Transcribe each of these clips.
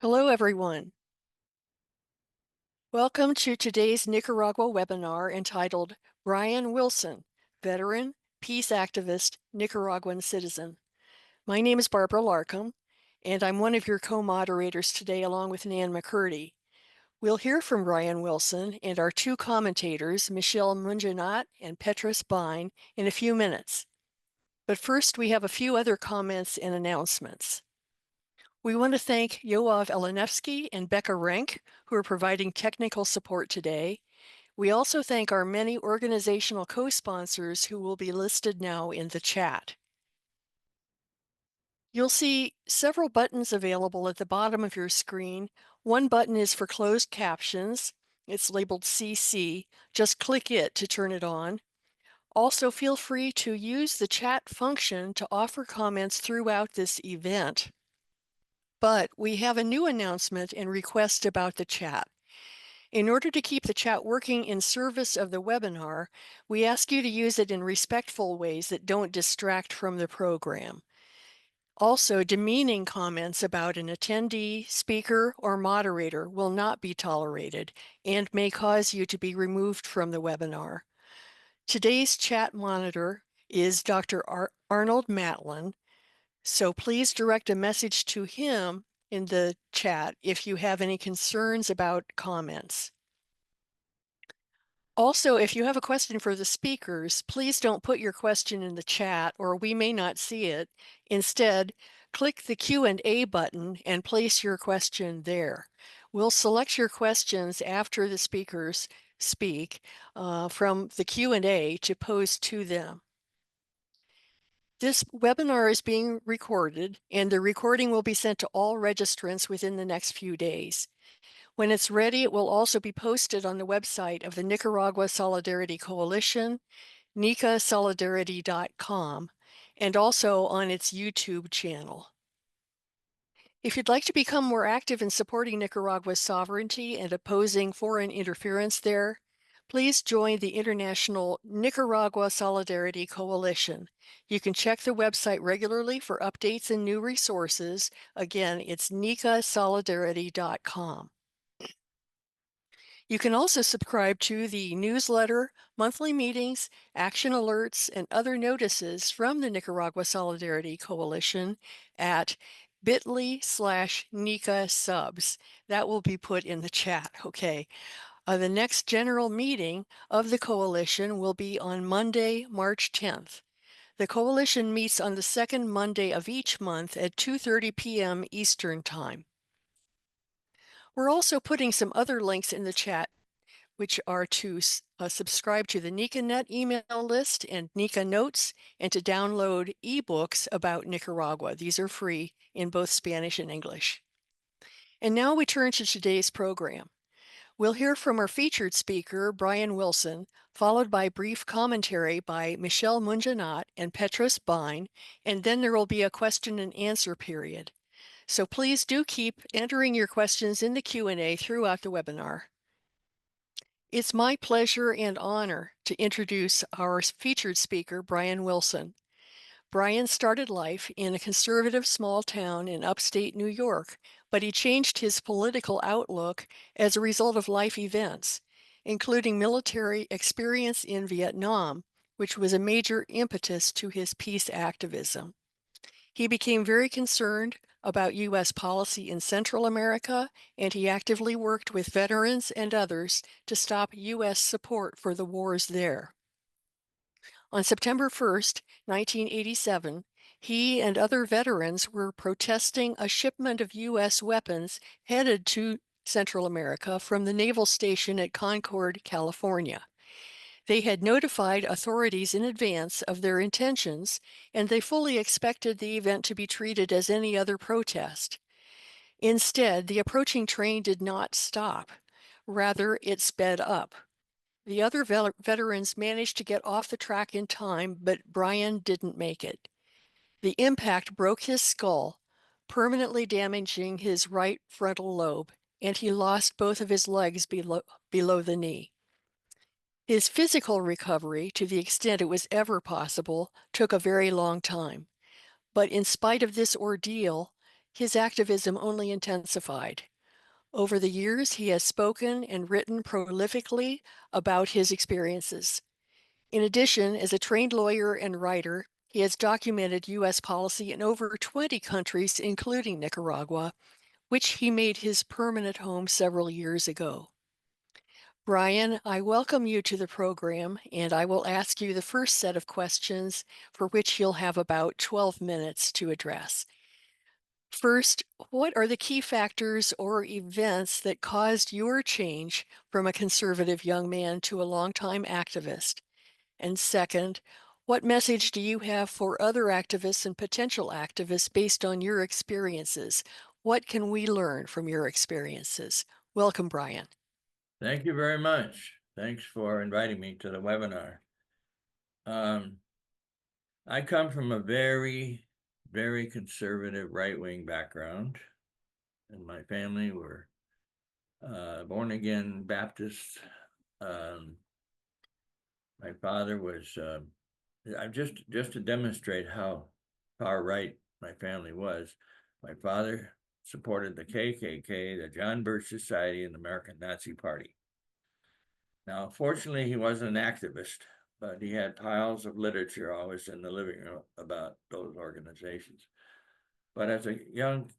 Hello, everyone. Welcome to today's Nicaragua webinar entitled Brian Willson, Veteran, Peace Activist, Nicaraguan Citizen. My name is Barbara Larkham, and I'm one of your co-moderators today along with Nan McCurdy. We'll hear from Brian Willson and our two commentators, Michelle Munjanat and Petrus Bine, in a few minutes. But first, we have a few other comments and announcements. We want to thank Yoav Elenevsky and Becca Renk, who are providing technical support today. We also thank our many organizational co-sponsors who will be listed now in the chat. You'll see several buttons available at the bottom of your screen. One button is for closed captions. It's labeled CC. Just click it to turn it on. Also, feel free to use the chat function to offer comments throughout this event. But we have a new announcement and request about the chat. In order to keep the chat working in service of the webinar, we ask you to use it in respectful ways that don't distract from the program. Also, demeaning comments about an attendee, speaker, or moderator will not be tolerated and may cause you to be removed from the webinar. Today's chat monitor is Dr. Arnold Matlin, so please direct a message to him in the chat if you have any concerns about comments. Also, if you have a question for the speakers, please don't put your question in the chat or we may not see it. Instead, click the Q&A button and place your question there. We'll select your questions after the speakers speak from the Q&A to pose to them. This webinar is being recorded, and the recording will be sent to all registrants within the next few days. When it's ready, it will also be posted on the website of the Nicaragua Solidarity Coalition, nicasolidarity.com, and also on its YouTube channel. If you'd like to become more active in supporting Nicaragua's sovereignty and opposing foreign interference there, please join the International Nicaragua Solidarity Coalition. You can check the website regularly for updates and new resources. Again, it's nicasolidarity.com. You can also subscribe to the newsletter, monthly meetings, action alerts, and other notices from the Nicaragua Solidarity Coalition at bit.ly/Nica subs. That will be put in the chat, okay? The next general meeting of the coalition will be on Monday, March 10th. The coalition meets on the second Monday of each month at 2:30 p.m. Eastern Time. We're also putting some other links in the chat, which are to subscribe to the NicaNet email list and Nica Notes, and to download ebooks about Nicaragua. These are free in both Spanish and English. And now we turn to today's program. We'll hear from our featured speaker, Brian Willson, followed by brief commentary by Michelle Munjanat and Petrus Bine, and then there will be a question and answer period. So please do keep entering your questions in the Q&A throughout the webinar. It's my pleasure and honor to introduce our featured speaker, Brian Willson. Brian started life in a conservative small town in upstate New York, but he changed his political outlook as a result of life events, including military experience in Vietnam, which was a major impetus to his peace activism. He became very concerned about U.S. policy in Central America, and he actively worked with veterans and others to stop U.S. support for the wars there. On September 1st, 1987, he and other veterans were protesting a shipment of U.S. weapons headed to Central America from the naval station at Concord, California. They had notified authorities in advance of their intentions, and they fully expected the event to be treated as any other protest. Instead, the approaching train did not stop. Rather, it sped up. The other veterans managed to get off the track in time, but Brian didn't make it. The impact broke his skull, permanently damaging his right frontal lobe, and he lost both of his legs below the knee. His physical recovery, to the extent it was ever possible, took a very long time. But in spite of this ordeal, his activism only intensified. Over the years, he has spoken and written prolifically about his experiences. In addition, as a trained lawyer and writer, he has documented U.S. policy in over 20 countries, including Nicaragua, which he made his permanent home several years ago. Brian, I welcome you to the program, and I will ask you the first set of questions for which you'll have about 12 minutes to address. First, what are the key factors or events that caused your change from a conservative young man to a longtime activist? And second, what message do you have for other activists and potential activists based on your experiences? What can we learn from your experiences? Welcome, Brian. Thank you very much. Thanks for inviting me to the webinar. I come from a very, very conservative right-wing background, and my family were born-again Baptists. My father was, just to demonstrate how far right my family was, my father supported the KKK, the John Birch Society, and the American Nazi Party. Now, fortunately, he wasn't an activist, but he had piles of literature always in the living room about those organizations. But as a young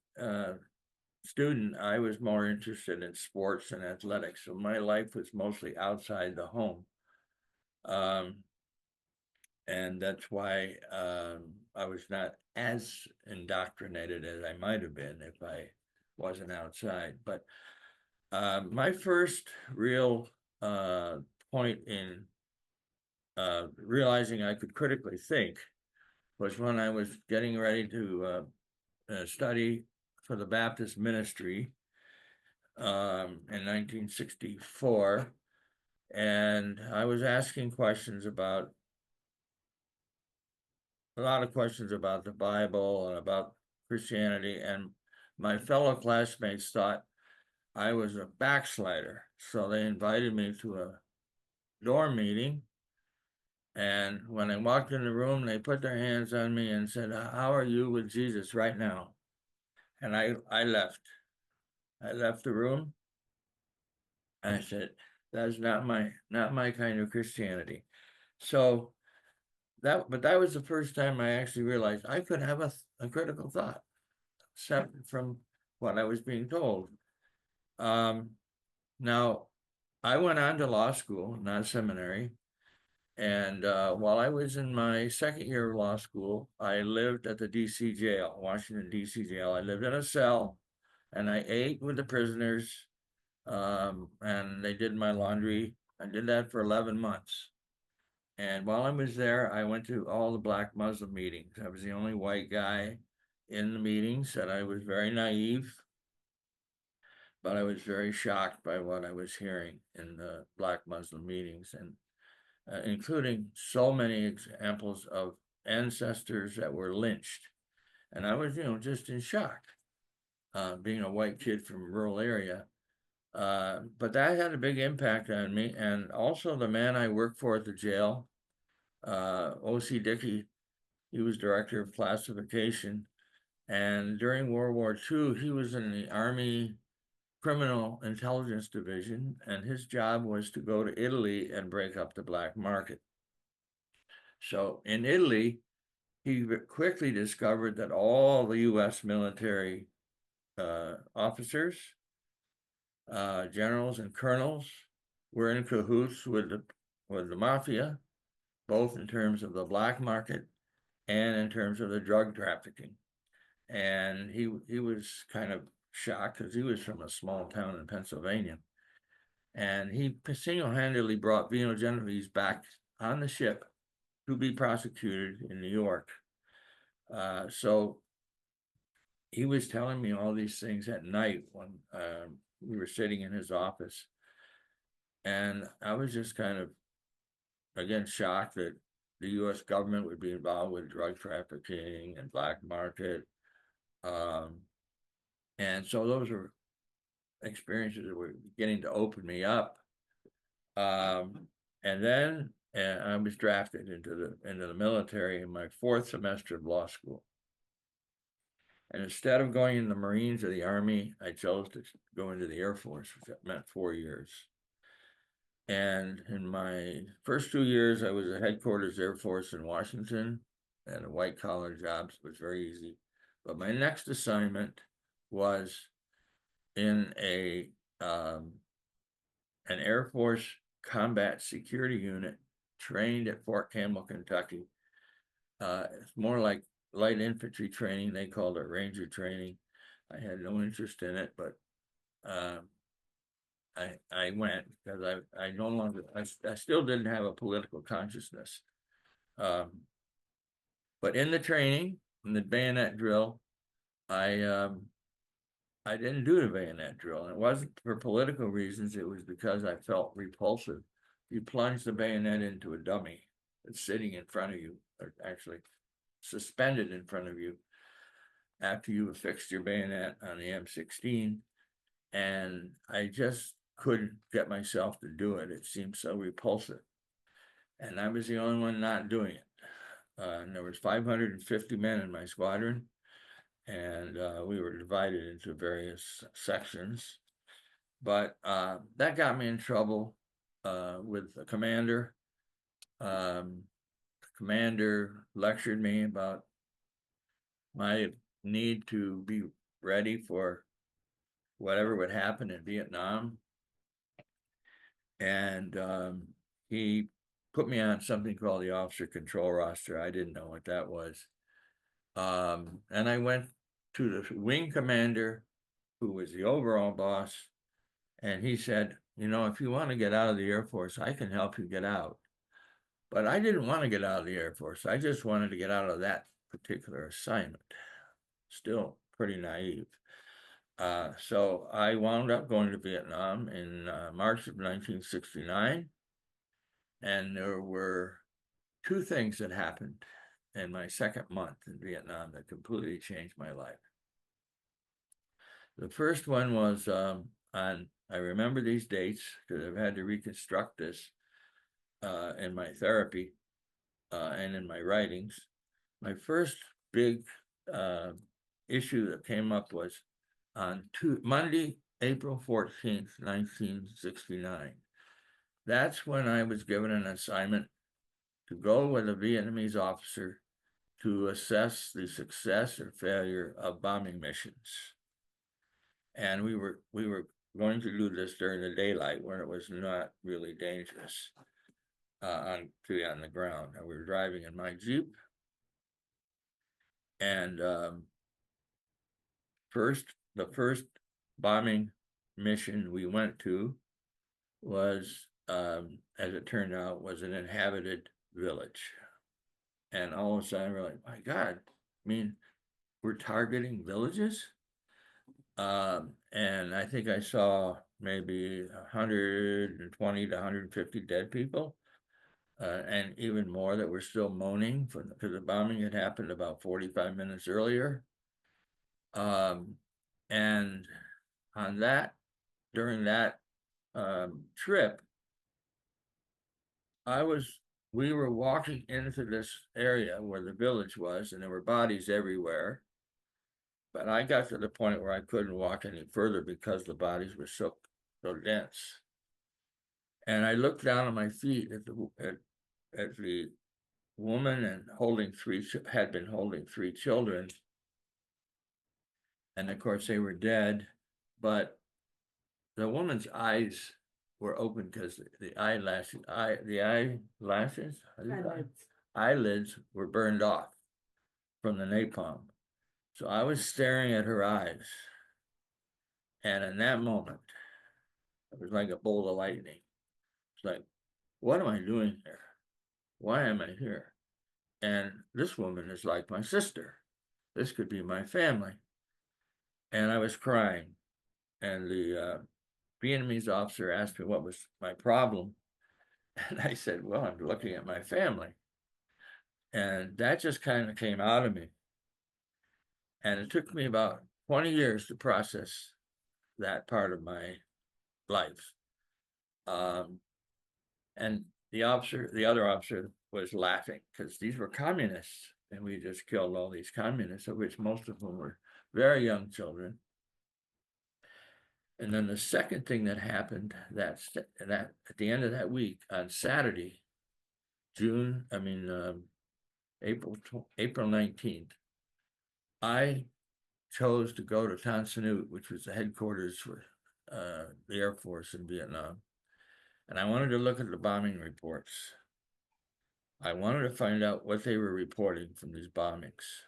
student, I was more interested in sports and athletics, so my life was mostly outside the home. And that's why I was not as indoctrinated as I might have been if I wasn't outside. But my first real point in realizing I could critically think was when I was getting ready to study for the Baptist ministry in 1964. And I was asking questions about a lot of questions about the Bible and about Christianity. And my fellow classmates thought I was a backslider. So they invited me to a dorm meeting. And when I walked in the room, they put their hands on me and said, "How are you with Jesus right now?" And I left. I left the room. And I said, "That's not my kind of Christianity." So that was the first time I actually realized I could have a critical thought separate from what I was being told. Now, I went on to law school, not seminary. And while I was in my second year of law school, I lived at the DC jail, Washington, DC jail. I lived in a cell and I ate with the prisoners and they did my laundry. I did that for 11 months. And while I was there, I went to all the Black Muslim meetings. I was the only white guy in the meetings, and I was very naive, but I was very shocked by what I was hearing in the Black Muslim meetings, and including so many examples of ancestors that were lynched. And I was, just in shock, being a white kid from a rural area. But that had a big impact on me. And also the man I worked for at the jail, O.C. Dickey, he was director of classification. And during World War II, he was in the Army Criminal Intelligence Division, and his job was to go to Italy and break up the black market. So in Italy, he quickly discovered that all the U.S. military officers, generals and colonels were in cahoots with the mafia, both in terms of the black market and in terms of the drug trafficking. And he was kind of shocked because he was from a small town in Pennsylvania. And he single-handedly brought Vino Genovese back on the ship to be prosecuted in New York. So he was telling me all these things at night when we were sitting in his office. And I was just kind of, again, shocked that the U.S. government would be involved with drug trafficking and black market. And so those were experiences that were beginning to open me up. And then I was drafted into the military in my fourth semester of law school. And instead of going in the Marines or the Army, I chose to go into the Air Force, which meant 4 years. And in my first 2 years, I was a headquarters Air Force in Washington, and a white collar job, so it was very easy. But my next assignment was in an Air Force combat security unit trained at Fort Campbell, Kentucky. It's more like light infantry training. They called it Ranger training. I had no interest in it, but I went because I no longer, I still didn't have a political consciousness. But in the training, in the bayonet drill, I didn't do the bayonet drill. And it wasn't for political reasons. It was because I felt repulsive. You plunge the bayonet into a dummy that's sitting in front of you, or actually suspended in front of you after you affixed your bayonet on the M16. And I just couldn't get myself to do it. It seemed so repulsive. And I was the only one not doing it. And there was 550 men in my squadron, and we were divided into various sections. But that got me in trouble with the commander. The commander lectured me about my need to be ready for whatever would happen in Vietnam. And he put me on something called the officer control roster. I didn't know what that was. And I went to the wing commander, who was the overall boss, and he said, you know, if you want to get out of the Air Force, I can help you get out. But I didn't want to get out of the Air Force. I just wanted to get out of that particular assignment. Still pretty naive. So I wound up going to Vietnam in March of 1969. And there were two things that happened in my second month in Vietnam that completely changed my life. The first one was I remember these dates because I've had to reconstruct this in my therapy and in my writings. My first big issue that came up was on Monday, April 14th, 1969. That's when I was given an assignment to go with a Vietnamese officer to assess the success or failure of bombing missions. And we were going to do this during the daylight when it was not really dangerous to be on the ground. And we were driving in my Jeep. And the first bombing mission we went to was, as it turned out, was an inhabited village. And all of a sudden we're like, my God, I mean, we're targeting villages? And I think I saw maybe 120 to 150 dead people, and even more that were still moaning because the bombing had happened about 45 minutes earlier. And on that, during that trip, we were walking into this area where the village was, and there were bodies everywhere. But I got to the point where I couldn't walk any further because the bodies were so dense. And I looked down at my feet at the woman and had been holding 3 children. And of course they were dead, but the woman's eyes were open because the eyelids were burned off from the napalm. So I was staring at her eyes. And in that moment, it was like a bolt of lightning. It's like, what am I doing here? Why am I here? And this woman is like my sister. This could be my family. And I was crying. And the Vietnamese officer asked me what was my problem. And I said, well, I'm looking at my family. And that just kind of came out of me. And it took me about 20 years to process that part of my life. And the other officer was laughing because these were communists, and we just killed all these communists, of which most of them were very young children. And then the second thing that happened that at the end of that week on Saturday, April 19th, I chose to go to Tonsanut, which was the headquarters for the Air Force in Vietnam. And I wanted to look at the bombing reports. I wanted to find out what they were reporting from these bombings.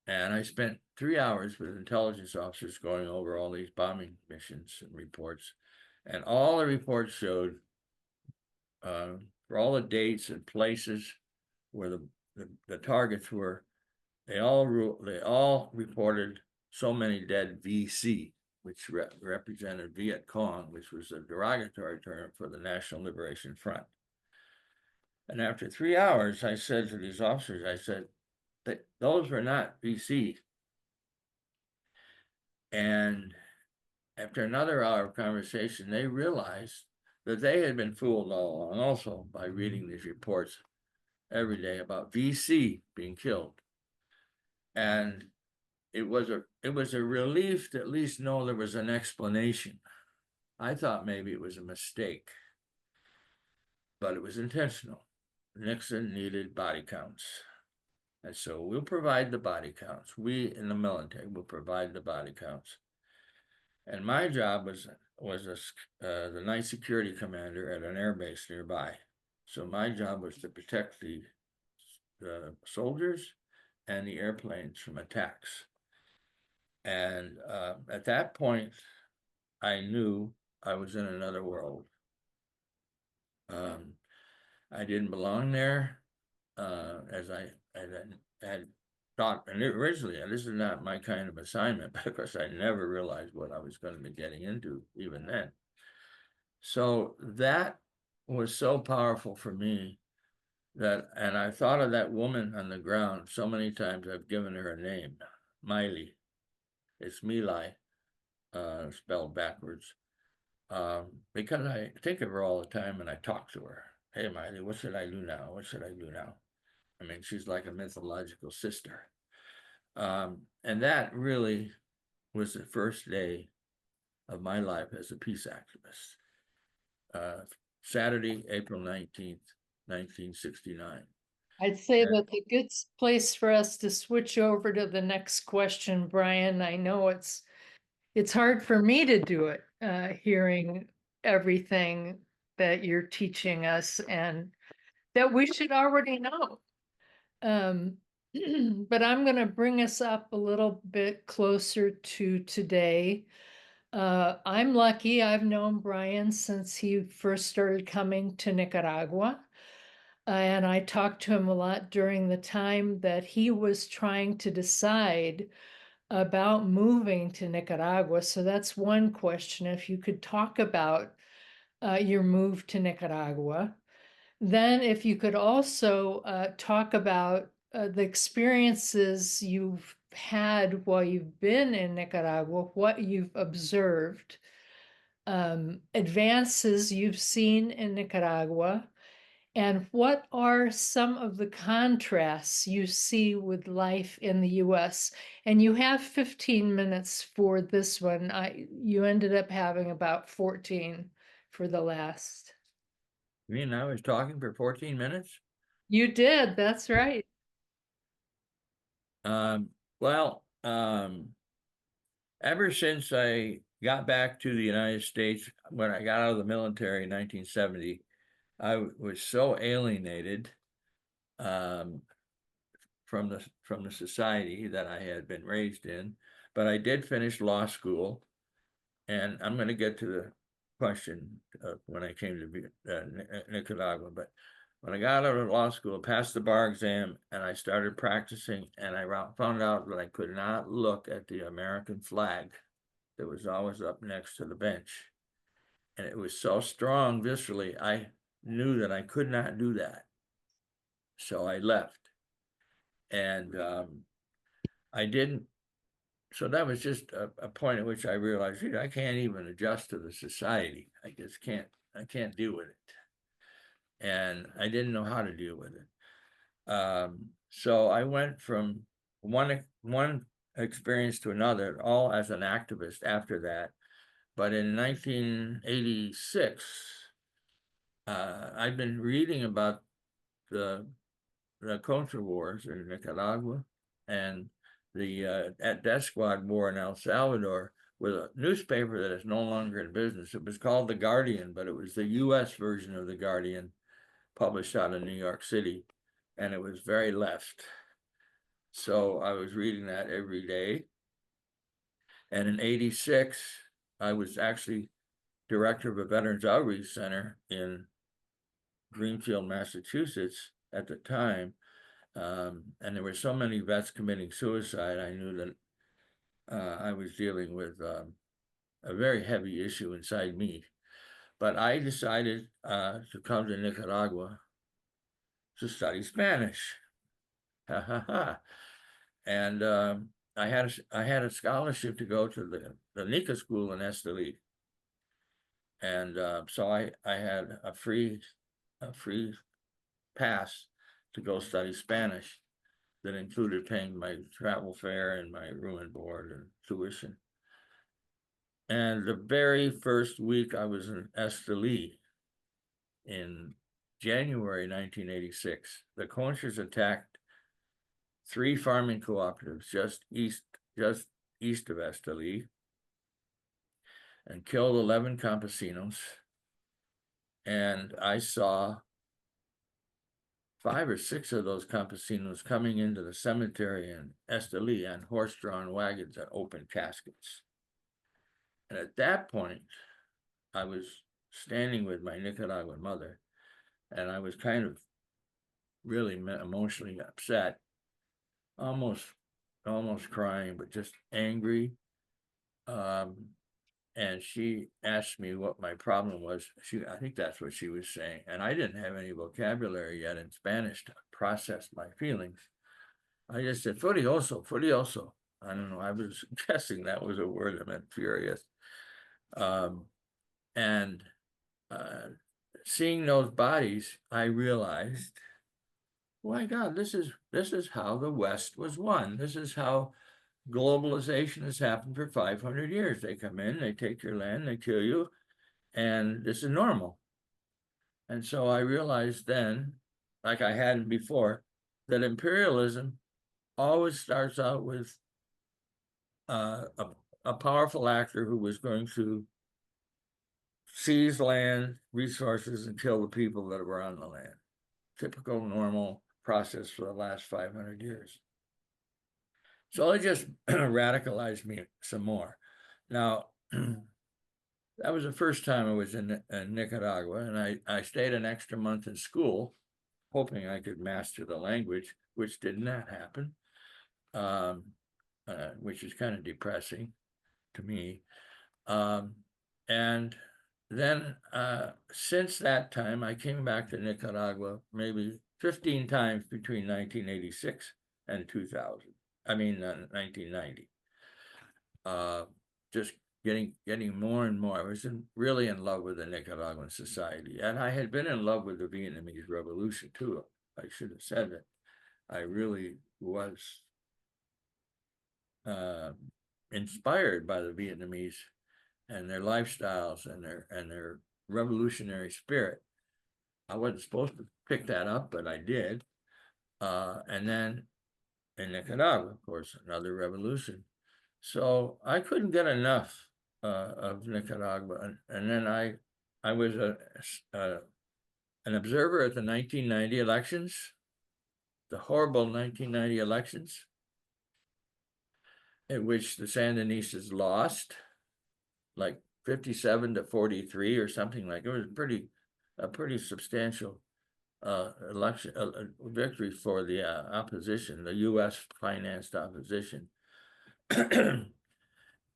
And I spent 3 hours with intelligence officers going over all these bombing missions and reports. And all the reports showed, for all the dates and places where the targets were, they all reported so many dead VC, which represented Viet Cong, which was a derogatory term for the National Liberation Front. And after 3 hours, I said to these officers, I said, those were not VC. And after another hour of conversation, they realized that they had been fooled all along also by reading these reports every day about VC being killed. And it was a relief to at least know there was an explanation. I thought maybe it was a mistake, but it was intentional. Nixon needed body counts. And so we'll provide the body counts. We in the military will provide the body counts. And my job was the night security commander at an air base nearby. So my job was to protect the soldiers and the airplanes from attacks. And at that point, I knew I was in another world. I didn't belong there, as I had thought. And originally, this is not my kind of assignment, but of course, I never realized what I was going to be getting into even then. So that was so powerful for me and I thought of that woman on the ground so many times. I've given her a name, Miley. It's Milai, spelled backwards, because I think of her all the time and I talk to her. Hey, Miley, what should I do now? What should I do now? I mean, she's like a mythological sister. And that really was the first day of my life as a peace activist. Saturday, April 19th, 1969. I'd say that's a good place for us to switch over to the next question, Brian. I know it's hard for me to do it, hearing everything that you're teaching us and that we should already know. But I'm going to bring us up a little bit closer to today. I'm lucky. I've known Brian since he first started coming to Nicaragua. And I talked to him a lot during the time that he was trying to decide about moving to Nicaragua. So that's one question. If you could talk about your move to Nicaragua. Then if you could also talk about the experiences you've had while you've been in Nicaragua, what you've observed, advances you've seen in Nicaragua, and what are some of the contrasts you see with life in the US? And you have 15 minutes for this one. You ended up having about 14 for the last. You mean I was talking for 14 minutes? You did, that's right. Ever since I got back to the United States, when I got out of the military in 1970, I was so alienated from the society that I had been raised in. But I did finish law school, and I'm going to get to the question when I came to Nicaragua. But when I got out of law school, passed the bar exam, and I started practicing, and I found out that I could not look at the American flag that was always up next to the bench. And it was so strong viscerally, I knew that I could not do that. So I left. And I didn't. So that was just a point at which I realized, I can't even adjust to the society. I just can't. I can't deal with it. And I didn't know how to deal with it. So I went from one experience to another, all as an activist after that. But in 1986, I'd been reading about the Contra Wars in Nicaragua and the Death Squad War in El Salvador, with a newspaper that is no longer in business. It was called The Guardian, but it was the U.S. version of The Guardian, published out of New York City, and it was very left. So I was reading that every day. And in 86, I was actually director of a Veterans Outreach Center in Greenfield, Massachusetts at the time. And there were so many vets committing suicide, I knew that I was dealing with a very heavy issue inside me. But I decided to come to Nicaragua to study Spanish. Ha ha ha. And I had a scholarship to go to the Nica school in Esteli. And so I had a free pass to go study Spanish that included paying my travel fare and my room and board and tuition. And the very first week I was in Esteli in January 1986, the Conchas attacked 3 farming cooperatives just east of Esteli and killed 11 campesinos. And I saw 5 or 6 of those campesinos coming into the cemetery in Esteli on horse-drawn wagons that opened caskets. And at that point, I was standing with my Nicaraguan mother, and I was kind of really emotionally upset, almost crying, but just angry. And she asked me what my problem was. I think that's what she was saying. And I didn't have any vocabulary yet in Spanish to process my feelings. I just said, furioso, furioso. I don't know, I was guessing that was a word that meant furious. And seeing those bodies, I realized, oh my God, this is how the West was won. This is how globalization has happened for 500 years. They come in, they take your land, they kill you, and this is normal. And so I realized then, like I hadn't before, that imperialism always starts out with a powerful actor who was going to seize land, resources, and kill the people that were on the land. Typical, normal process for the last 500 years. So it just radicalized me some more. Now, that was the first time I was in Nicaragua, and I stayed an extra month in school, hoping I could master the language, which did not happen, which is kind of depressing to me. And then since that time, I came back to Nicaragua maybe 15 times between 1986 and 2000. I mean, 1990. Just getting more and more. I was really in love with the Nicaraguan society, and I had been in love with the Vietnamese Revolution too. I should have said that. I really was inspired by the Vietnamese and their lifestyles and their revolutionary spirit. I wasn't supposed to pick that up, but I did. And then in Nicaragua, of course, another revolution. So I couldn't get enough of Nicaragua. And then I was an observer at the 1990 elections, the horrible 1990 elections, in which the Sandinistas lost, like 57-43 or something like it. It was a pretty substantial election victory for the opposition, the U.S. financed opposition.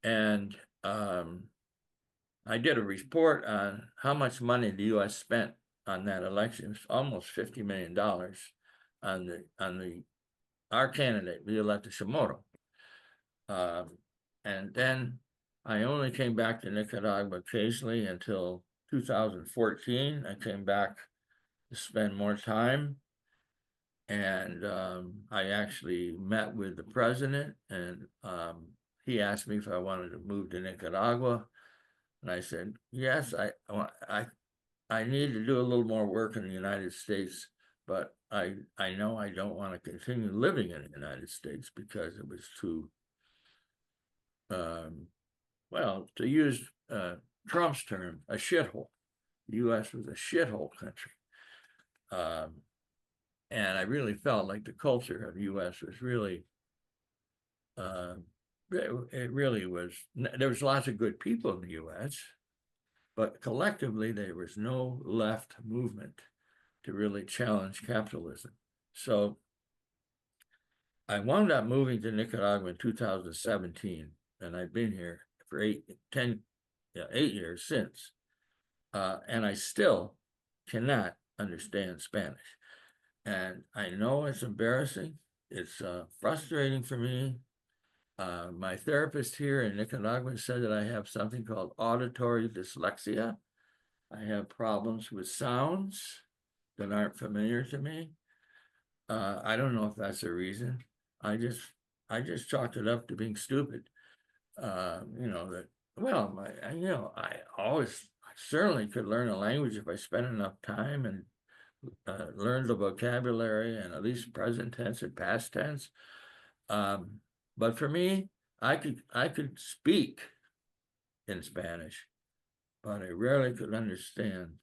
And I did a report on how much money the U.S. spent on that election. It was almost $50 million on our candidate, Violeta Chamorro. And then I only came back to Nicaragua occasionally until 2014. I came back to spend more time. And I actually met with the president, and he asked me if I wanted to move to Nicaragua. And I said, yes, I need to do a little more work in the United States, but I know I don't want to continue living in the United States because it was too, well, to use Trump's term, a shithole. The U.S. was a shithole country. And I really felt like the culture of the U.S. was really, it really was, there was lots of good people in the U.S., but collectively there was no left movement to really challenge capitalism. So I wound up moving to Nicaragua in 2017, and I've been here for 8 years since. And I still cannot understand Spanish. And I know it's embarrassing. It's frustrating for me. My therapist here in Nicaragua said that I have something called auditory dyslexia. I have problems with sounds that aren't familiar to me. I don't know if that's a reason. I just chalked it up to being stupid. That, well, I certainly could learn a language if I spent enough time and learned the vocabulary and at least present tense and past tense. But for me, I could speak in Spanish, but I rarely could understand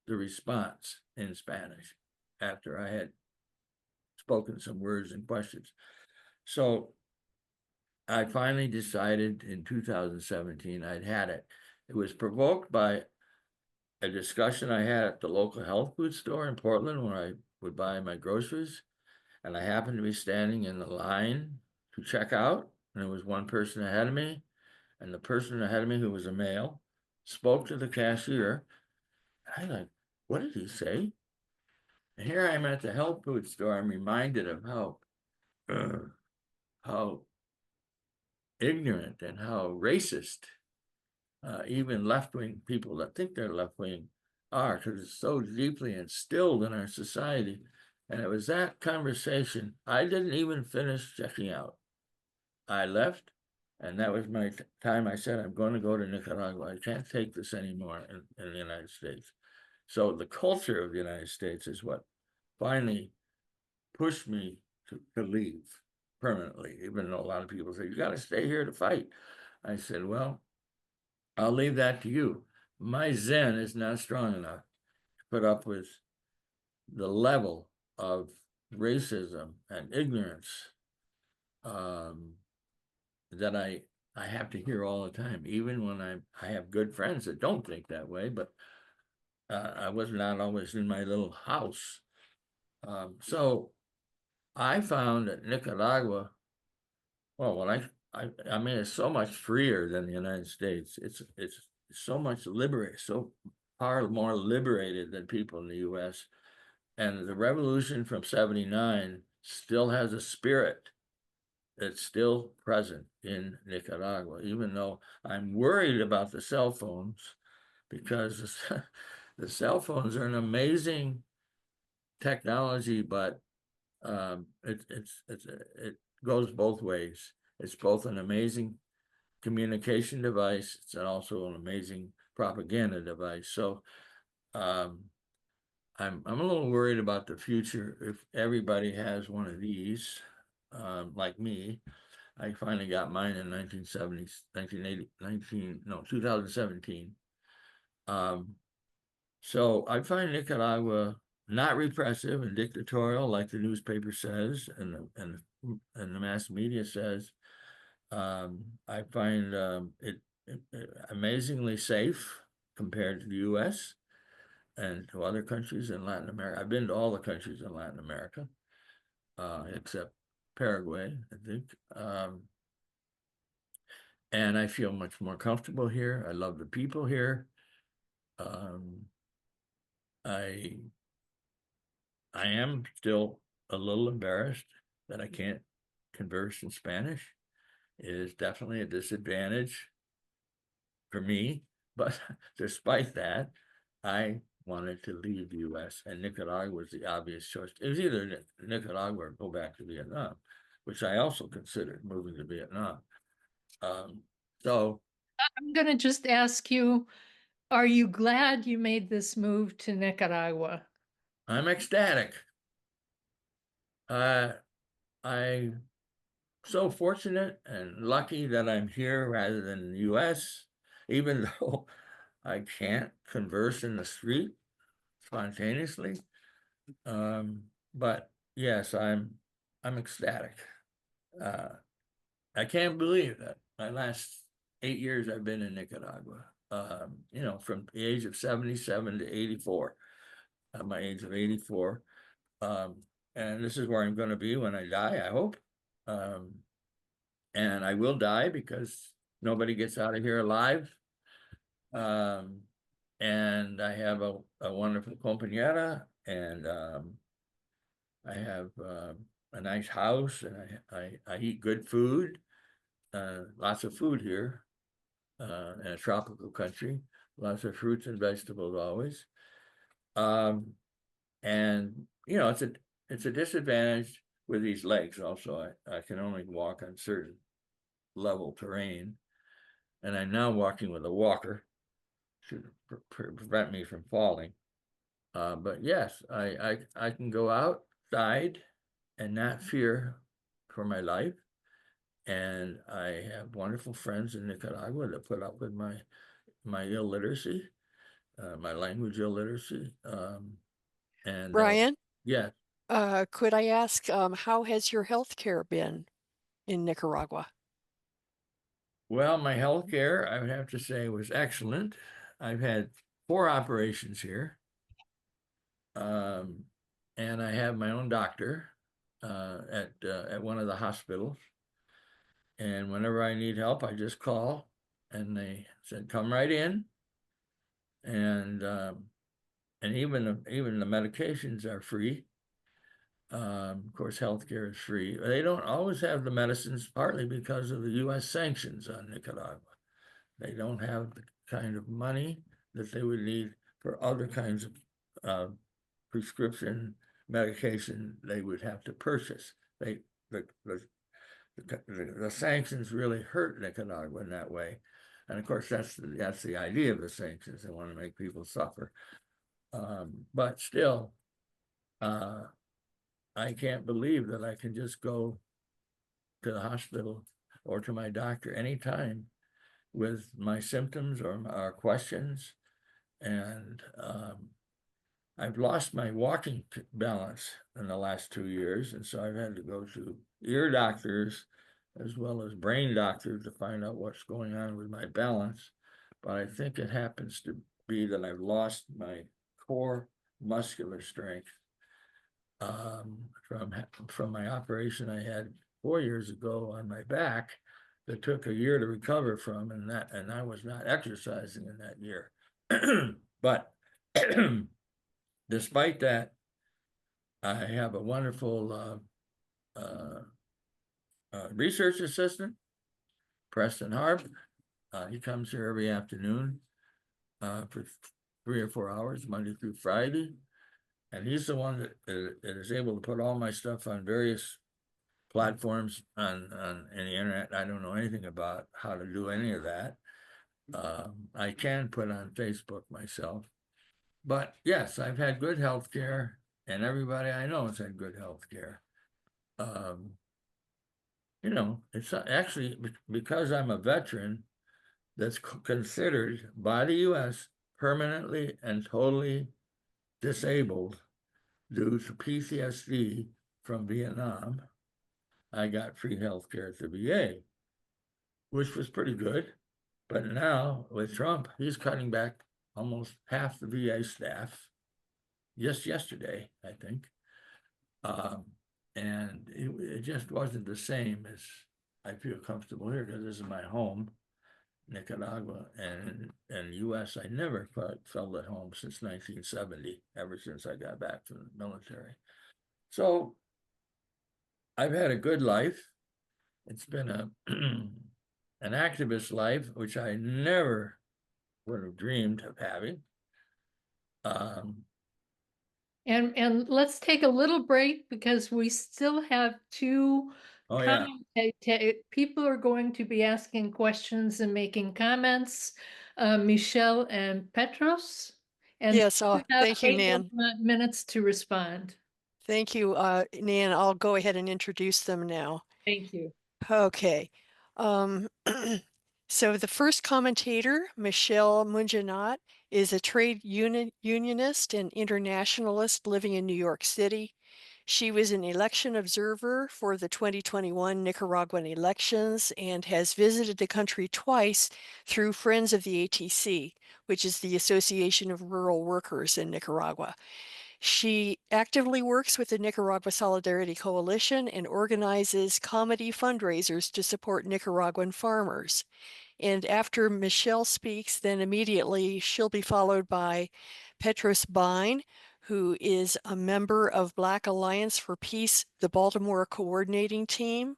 the response in Spanish after I had spoken some words and questions. So I finally decided in 2017 I'd had it. It was provoked by a discussion I had at the local health food store in Portland where I would buy my groceries. And I happened to be standing in the line to check out. And there was one person ahead of me. And the person ahead of me, who was a male, spoke to the cashier. I like, what did he say? And here I'm at the health food store. I'm reminded of how ignorant and how racist even left-wing people that think they're left-wing are, because it's so deeply instilled in our society. And it was that conversation. I didn't even finish checking out. I left, and that was my time. I said, I'm going to go to Nicaragua. I can't take this anymore in the United States. So the culture of the United States is what finally pushed me to leave permanently, even though a lot of people say, you got to stay here to fight. I said, well, I'll leave that to you. My Zen is not strong enough to put up with the level of racism and ignorance that I have to hear all the time, even when I have good friends that don't think that way, but I was not always in my little house. So I found that Nicaragua, well, I mean, it's so much freer than the United States. It's so much liberated, so far more liberated than people in the U.S. And the revolution from '79 still has a spirit that's still present in Nicaragua, even though I'm worried about the cell phones, because the cell phones are an amazing technology, but it goes both ways. It's both an amazing communication device. It's also an amazing propaganda device. So I'm a little worried about the future if everybody has one of these, like me. I finally got mine in 2017. So I find Nicaragua not repressive and dictatorial like the newspaper says and the mass media says. I find it amazingly safe compared to the U.S. and to other countries in Latin America. I've been to all the countries in Latin America, except Paraguay, I think. And I feel much more comfortable here. I love the people here. I am still a little embarrassed that I can't converse in Spanish. It is definitely a disadvantage for me, but despite that, I wanted to leave the U.S., and Nicaragua was the obvious choice. It was either Nicaragua or go back to Vietnam, which I also considered moving to Vietnam. So I'm going to just ask you, are you glad you made this move to Nicaragua? I'm ecstatic. I'm so fortunate and lucky that I'm here rather than in the U.S., even though I can't converse in the street spontaneously. But yes, I'm ecstatic. I can't believe that my last 8 years I've been in Nicaragua. From the age of 77 to 84, at my age of 84. And this is where I'm going to be when I die, I hope. And I will die because nobody gets out of here alive. And I have a wonderful compañera, and I have a nice house, and I eat good food, lots of food here, in a tropical country, lots of fruits and vegetables always. And it's a disadvantage with these legs also. I can only walk on certain level terrain, and I'm now walking with a walker to prevent me from falling. But yes, I can go outside and not fear for my life. And I have wonderful friends in Nicaragua that put up with my illiteracy, my language illiteracy. And Brian, yeah. could I ask, how has your health care been in Nicaragua? Well, my health care, I would have to say, was excellent. I've had 4 operations here. And I have my own doctor at one of the hospitals. And whenever I need help, I just call, and they said, "Come right in." And even the medications are free. Of course, healthcare is free. They don't always have the medicines, partly because of the U.S. sanctions on Nicaragua. They don't have the kind of money that they would need for other kinds of prescription medication they would have to purchase. The sanctions really hurt Nicaragua in that way. And of course, that's the idea of the sanctions. They want to make people suffer. But still, I can't believe that I can just go to the hospital or to my doctor anytime with my symptoms or questions. And I've lost my walking balance in the last 2 years. And so I've had to go to ear doctors as well as brain doctors to find out what's going on with my balance. But I think it happens to be that I've lost my core muscular strength from my operation I had 4 years ago on my back that took a year to recover from, and I was not exercising in that year. But despite that, I have a wonderful research assistant, Preston Harp. He comes here every afternoon for 3 or 4 hours, Monday through Friday. And he's the one that is able to put all my stuff on various platforms on the internet. I don't know anything about how to do any of that. I can put on Facebook myself. But yes, I've had good health care, and everybody I know has had good health care. It's actually because I'm a veteran that's considered by the U.S. permanently and totally disabled due to PCASC from Vietnam. I got free health care at the VA, which was pretty good. But now with Trump, he's cutting back almost half the VA staff just yesterday, I think. And it just wasn't the same as I feel comfortable here, because this is my home, Nicaragua, and U.S. I never felt at home since 1970, ever since I got back from the military. So I've had a good life. It's been an activist life, which I never would have dreamed of having. And let's take a little break because we still have two Oh, yeah. people are going to be asking questions and making comments, Michelle and Petros. And Yes, you have thank you, 8 Nan. minutes to respond. Thank you, Nan. I'll go ahead and introduce them now. Thank you. Okay. So the first commentator, Michelle Munjanat, is a trade unionist and internationalist living in New York City. She was an election observer for the 2021 Nicaraguan elections and has visited the country twice through Friends of the ATC, which is the Association of Rural Workers in Nicaragua. She actively works with the Nicaragua Solidarity Coalition and organizes comedy fundraisers to support Nicaraguan farmers. And after Michelle speaks, then immediately she'll be followed by Petros Bine, who is a member of Black Alliance for Peace, the Baltimore coordinating team,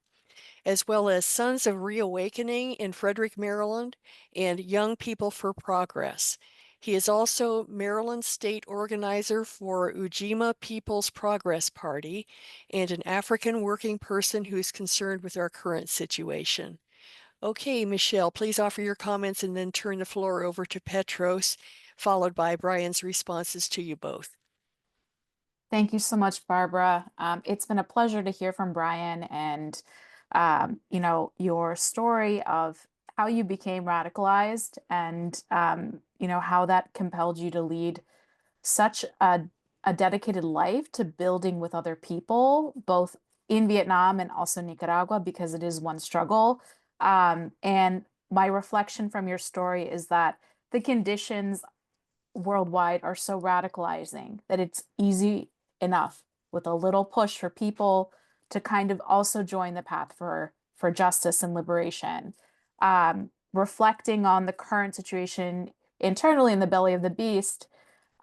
as well as Sons of Reawakening in Frederick, Maryland, and Young People for Progress. He is also Maryland State Organizer for Ujima People's Progress Party and an African working person who's concerned with our current situation. Okay, Michelle, please offer your comments and then turn the floor over to Petros, followed by Brian's responses to you both. Thank you so much, Barbara. It's been a pleasure to hear from Brian and, your story of how you became radicalized and, how that compelled you to lead such a dedicated life to building with other people, both in Vietnam and also Nicaragua, because it is one struggle. And my reflection from your story is that the conditions worldwide are so radicalizing that it's easy enough with a little push for people to kind of also join the path for justice and liberation. Reflecting on the current situation internally in the belly of the beast,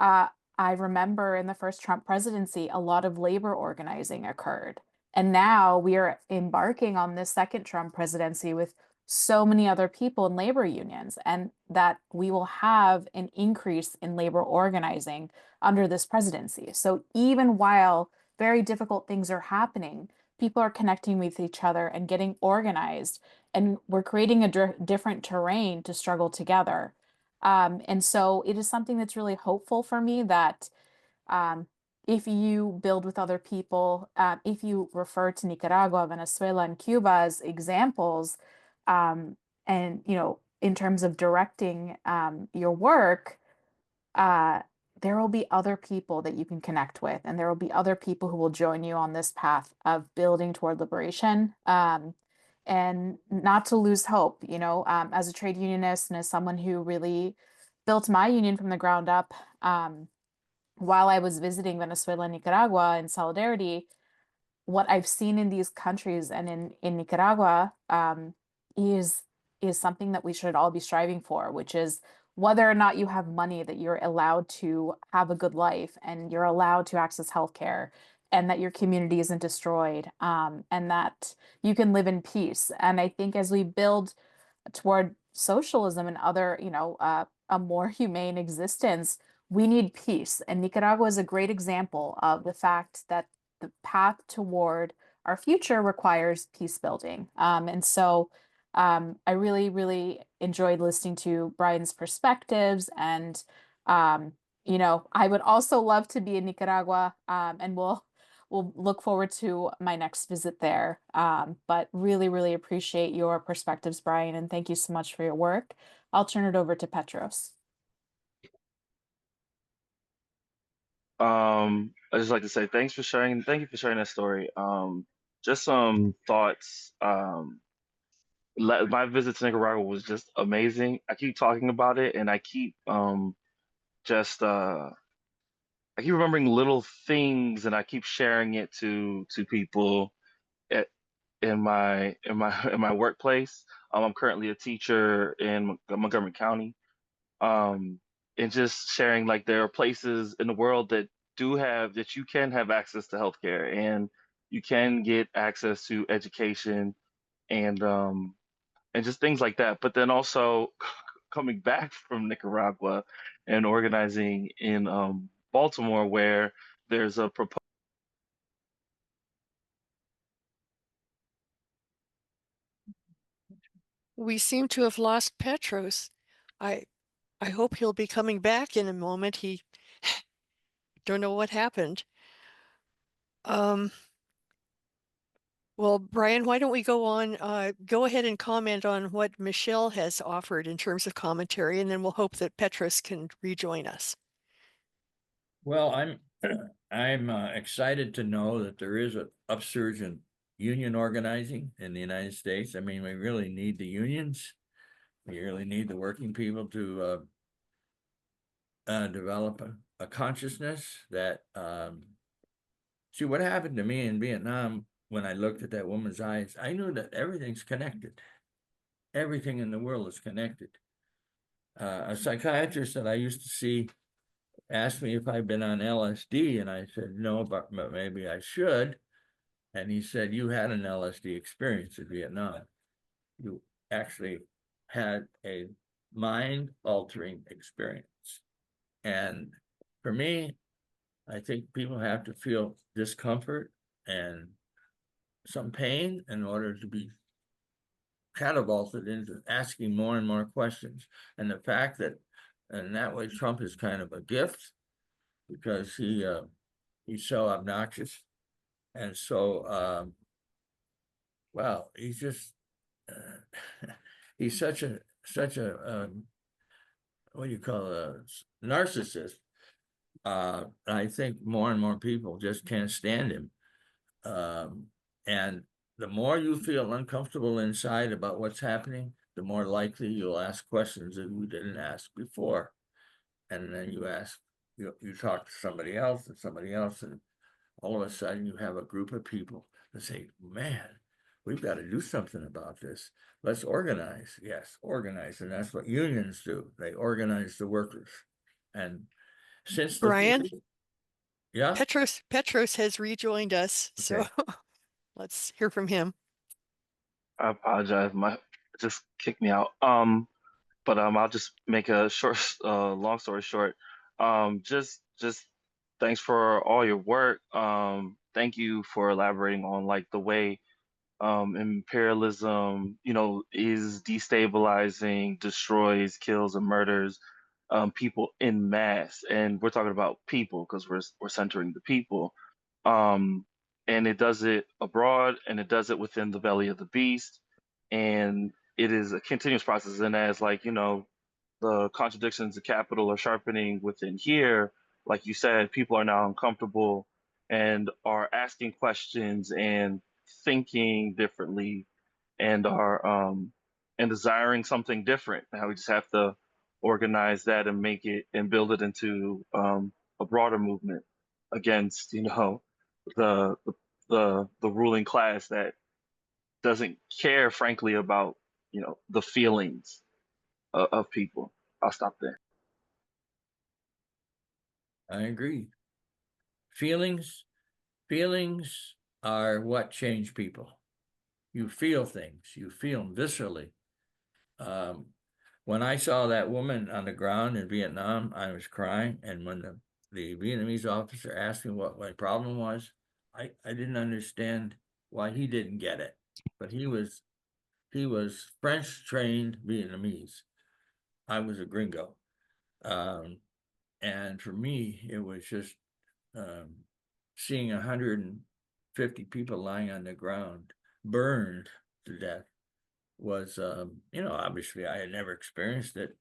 I remember in the first Trump presidency, a lot of labor organizing occurred. And now we are embarking on this second Trump presidency with so many other people in labor unions, and that we will have an increase in labor organizing under this presidency. So even while very difficult things are happening, people are connecting with each other and getting organized, and we're creating a different terrain to struggle together. And so it is something that's really hopeful for me that if you build with other people, if you refer to Nicaragua, Venezuela, and Cuba as examples, and in terms of directing your work, there will be other people that you can connect with, and there will be other people who will join you on this path of building toward liberation. And not to lose hope, as a trade unionist and as someone who really built my union from the ground up, while I was visiting Venezuela and Nicaragua in solidarity, what I've seen in these countries and in Nicaragua is something that we should all be striving for, which is whether or not you have money, that you're allowed to have a good life and you're allowed to access healthcare, and that your community isn't destroyed, and that you can live in peace. And I think as we build toward socialism and other, a more humane existence, we need peace. And Nicaragua is a great example of the fact that the path toward our future requires peace building. And so I really, really enjoyed listening to Brian's perspectives. And, I would also love to be in Nicaragua, and we'll look forward to my next visit there. But really, really appreciate your perspectives, Brian, and thank you so much for your work. I'll turn it over to Petros. I just like to say thank you for sharing that story. Just some thoughts. My visit to Nicaragua was just amazing. I keep talking about it, and I keep just I keep remembering little things, and I keep sharing it to people at in my workplace. I'm currently a teacher in Montgomery County, and just sharing, like, there are places in the world that you can have access to healthcare, and you can get access to education, and just things like that. But then also coming back from Nicaragua and organizing in Baltimore, where there's a proposal. We seem to have lost Petros. I I hope he'll be coming back in a moment. He don't know what happened. Well, Brian, why don't we go on? Go ahead and comment on what Michelle has offered in terms of commentary, and then we'll hope that Petros can rejoin us. Well, I'm excited to know that there is an upsurge in union organizing in the United States. I mean, we really need the unions. We really need the working people to develop a consciousness that see what happened to me in Vietnam when I looked at that woman's eyes. I knew that everything's connected. Everything in the world is connected. A psychiatrist that I used to see asked me if I'd been on LSD, and I said no, but maybe I should. And he said, you had an LSD experience in Vietnam. You actually had a mind-altering experience. And for me, I think people have to feel discomfort and some pain in order to be catapulted into asking more and more questions. And the fact that, and that way Trump is kind of a gift because he's so obnoxious. And so, well, he's just, he's such a, what do you call a narcissist. I think more and more people just can't stand him. And the more you feel uncomfortable inside about what's happening, the more likely you'll ask questions that you didn't ask before. And then you ask, you talk to somebody else, and all of a sudden you have a group of people that say, man, we've got to do something about this. Let's organize. Yes, organize. And that's what unions do. They organize the workers. And since Brian, yeah, Petros has rejoined us, so okay. let's hear from him. I apologize, my just kicked me out. But I'll just make a short, long story short. Just thanks for all your work. Thank you for elaborating on like the way imperialism, is destabilizing, destroys, kills, and murders people in mass. And we're talking about people because we're centering the people. And it does it abroad, and it does it within the belly of the beast. And it is a continuous process. And as the contradictions of capital are sharpening within here, like you said, people are now uncomfortable and are asking questions and thinking differently and are and desiring something different. Now we just have to organize that and make it and build it into a broader movement against the the ruling class that doesn't care, frankly, about the feelings of people. I'll stop there. I agree. Feelings are what change people. You feel things, you feel them viscerally. When I saw that woman on the ground in Vietnam, I was crying. And when the Vietnamese officer asked me what my problem was, I didn't understand why he didn't get it. But he was French trained Vietnamese. I was a gringo. And for me, it was just seeing 150 people lying on the ground, burned to death, was, obviously I had never experienced it.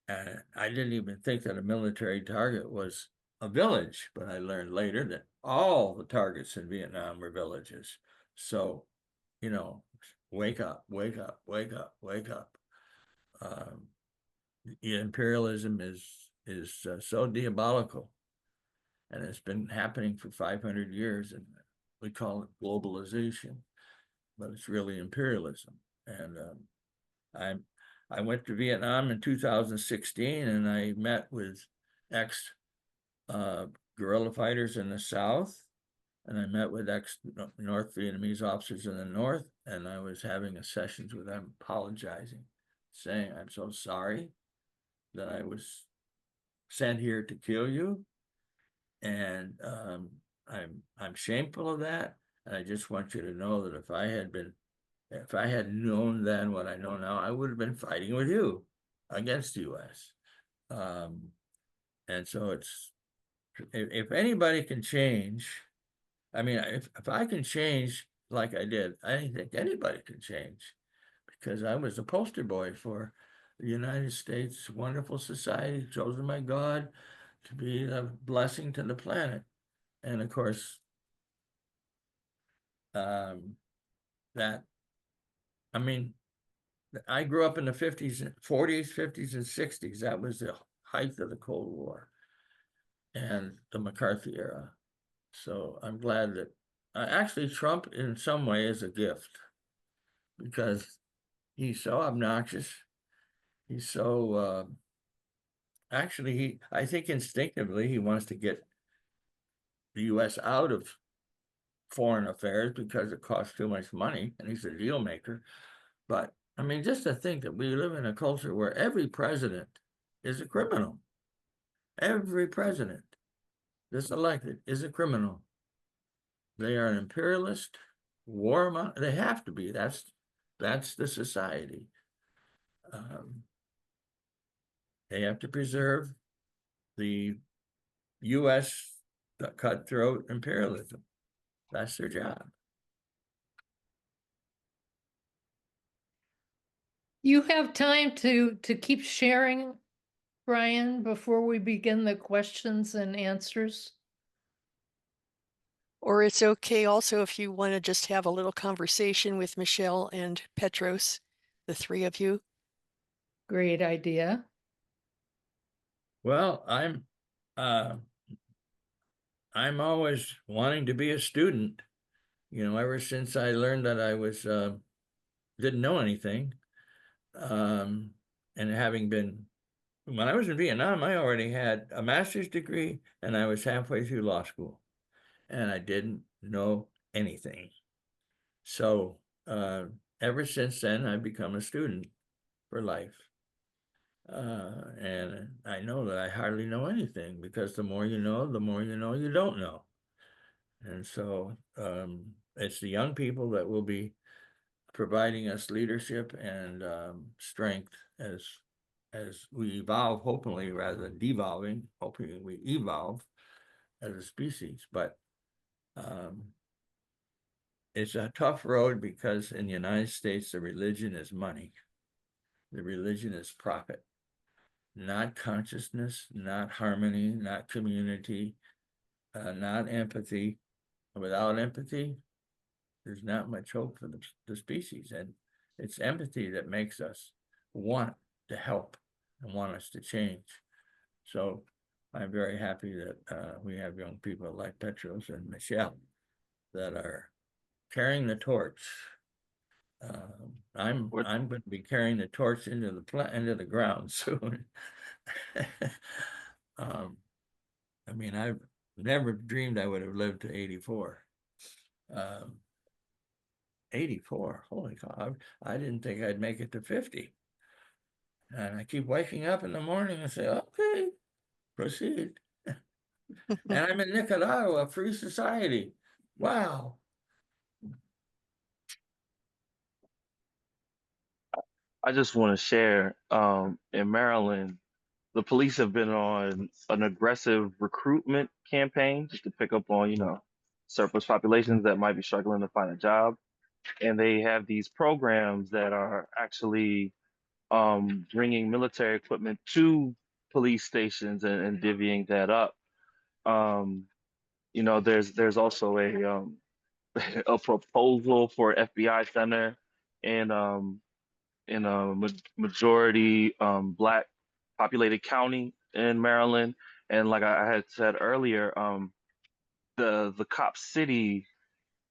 And I didn't even think that a military target was a village, but I learned later that all the targets in Vietnam were villages. So, wake up, wake up, wake up, wake up. Imperialism is so diabolical, and it's been happening for 500 years, and we call it globalization, but it's really imperialism. And I went to Vietnam in 2016, and I met with ex guerrilla fighters in the South, and I met with ex North Vietnamese officers in the North, and I was having sessions with them apologizing saying, I'm so sorry that I was sent here to kill you. And I'm shameful of that. And I just want you to know that if I had known then what I know now, I would have been fighting with you against the US. And so if anybody can change, I mean, if I can change like I did, I think anybody can change, because I was a poster boy for the United States wonderful society, chosen by God to be a blessing to the planet. And of course, I mean, I grew up in the 40s, 50s, and 60s. That was the height of the Cold War and the McCarthy era. So I'm glad that actually Trump in some way is a gift, because he's so obnoxious. He's so, actually, I think instinctively he wants to get the US out of foreign affairs because it costs too much money, and he's a deal maker. But I mean, just to think that we live in a culture where every president is a criminal. Every president that's elected is a criminal. They are an imperialist, they have to be. That's the society. They have to preserve the US cutthroat imperialism. That's their job. You have time to keep sharing, Brian, before we begin the questions and answers? Or it's okay also if you want to just have a little conversation with Michelle and Petros, the three of you. Great idea. Well, I'm always wanting to be a student, ever since I learned that I was didn't know anything. And having been, when I was in Vietnam, I already had a master's degree and I was halfway through law school and I didn't know anything. So ever since then, I've become a student for life. And I know that I hardly know anything, because the more you know you don't know. And so it's the young people that will be providing us leadership and strength as we evolve, hopefully, rather than devolving, hoping we evolve as a species. But it's a tough road, because in the United States, the religion is money. The religion is profit, not consciousness, not harmony, not community, not empathy. Without empathy, there's not much hope for the species. And it's empathy that makes us want to help and want us to change. So I'm very happy that we have young people like Petros and Michelle that are carrying the torch. I'm going to be carrying the torch into the ground soon. I mean, I've never dreamed I would have lived to 84. 84, holy cow, I didn't think I'd make it to 50. And I keep waking up in the morning and say, okay, proceed. And I'm in Nicaragua, a free society. Wow. I just want to share, in Maryland, the police have been on an aggressive recruitment campaign just to pick up on, surplus populations that might be struggling to find a job. And they have these programs that are actually bringing military equipment to police stations and divvying that up. There's also a a proposal for an FBI center in a majority Black populated county in Maryland. And like I had said earlier, the cop city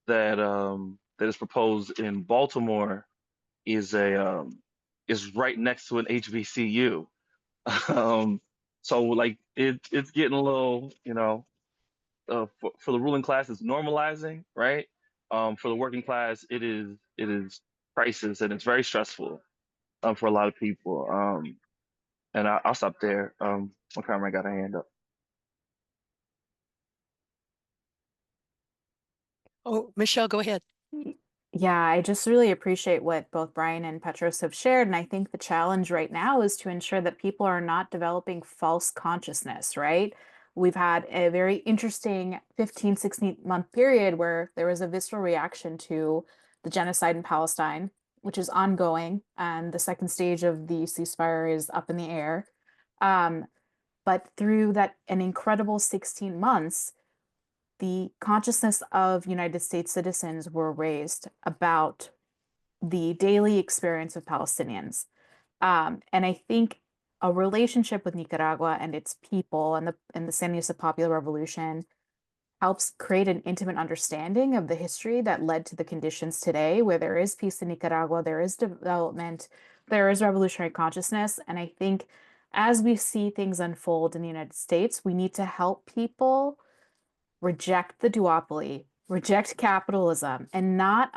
that that is proposed in Baltimore is right next to an HBCU. So like it's getting a little, for the ruling class, it's normalizing, right? For the working class, it is crisis, and it's very stressful. for a lot of people. And I'll stop there. My camera got a hand up. Oh, Michelle, go ahead. Yeah, I just really appreciate what both Brian and Petros have shared. And I think the challenge right now is to ensure that people are not developing false consciousness, right? We've had a very interesting 15, 16-month period where there was a visceral reaction to the genocide in Palestine, which is ongoing, and the second stage of the ceasefire is up in the air. But through that, an incredible 16 months, the consciousness of United States citizens were raised about the daily experience of Palestinians. And I think a relationship with Nicaragua and its people and the Sandinista Popular Revolution helps create an intimate understanding of the history that led to the conditions today, where there is peace in Nicaragua, there is development, there is revolutionary consciousness. And I think as we see things unfold in the United States, we need to help people reject the duopoly, reject capitalism, and not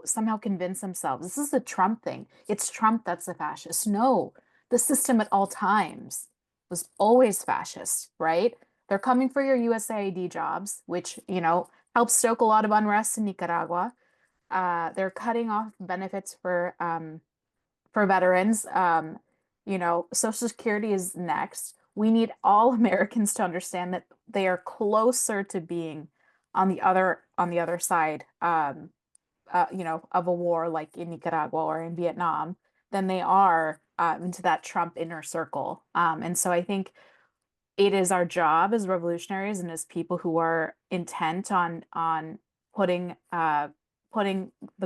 somehow convince themselves this is a Trump thing. It's Trump that's a fascist. No, the system at all times was always fascist, right? They're coming for your USAID jobs, which helps stoke a lot of unrest in Nicaragua. They're cutting off benefits for veterans. Social Security is next. We need all Americans to understand that they are closer to being on the other side, of a war like in Nicaragua or in Vietnam than they are into that Trump inner circle. And so I think it is our job as revolutionaries and as people who are intent on putting the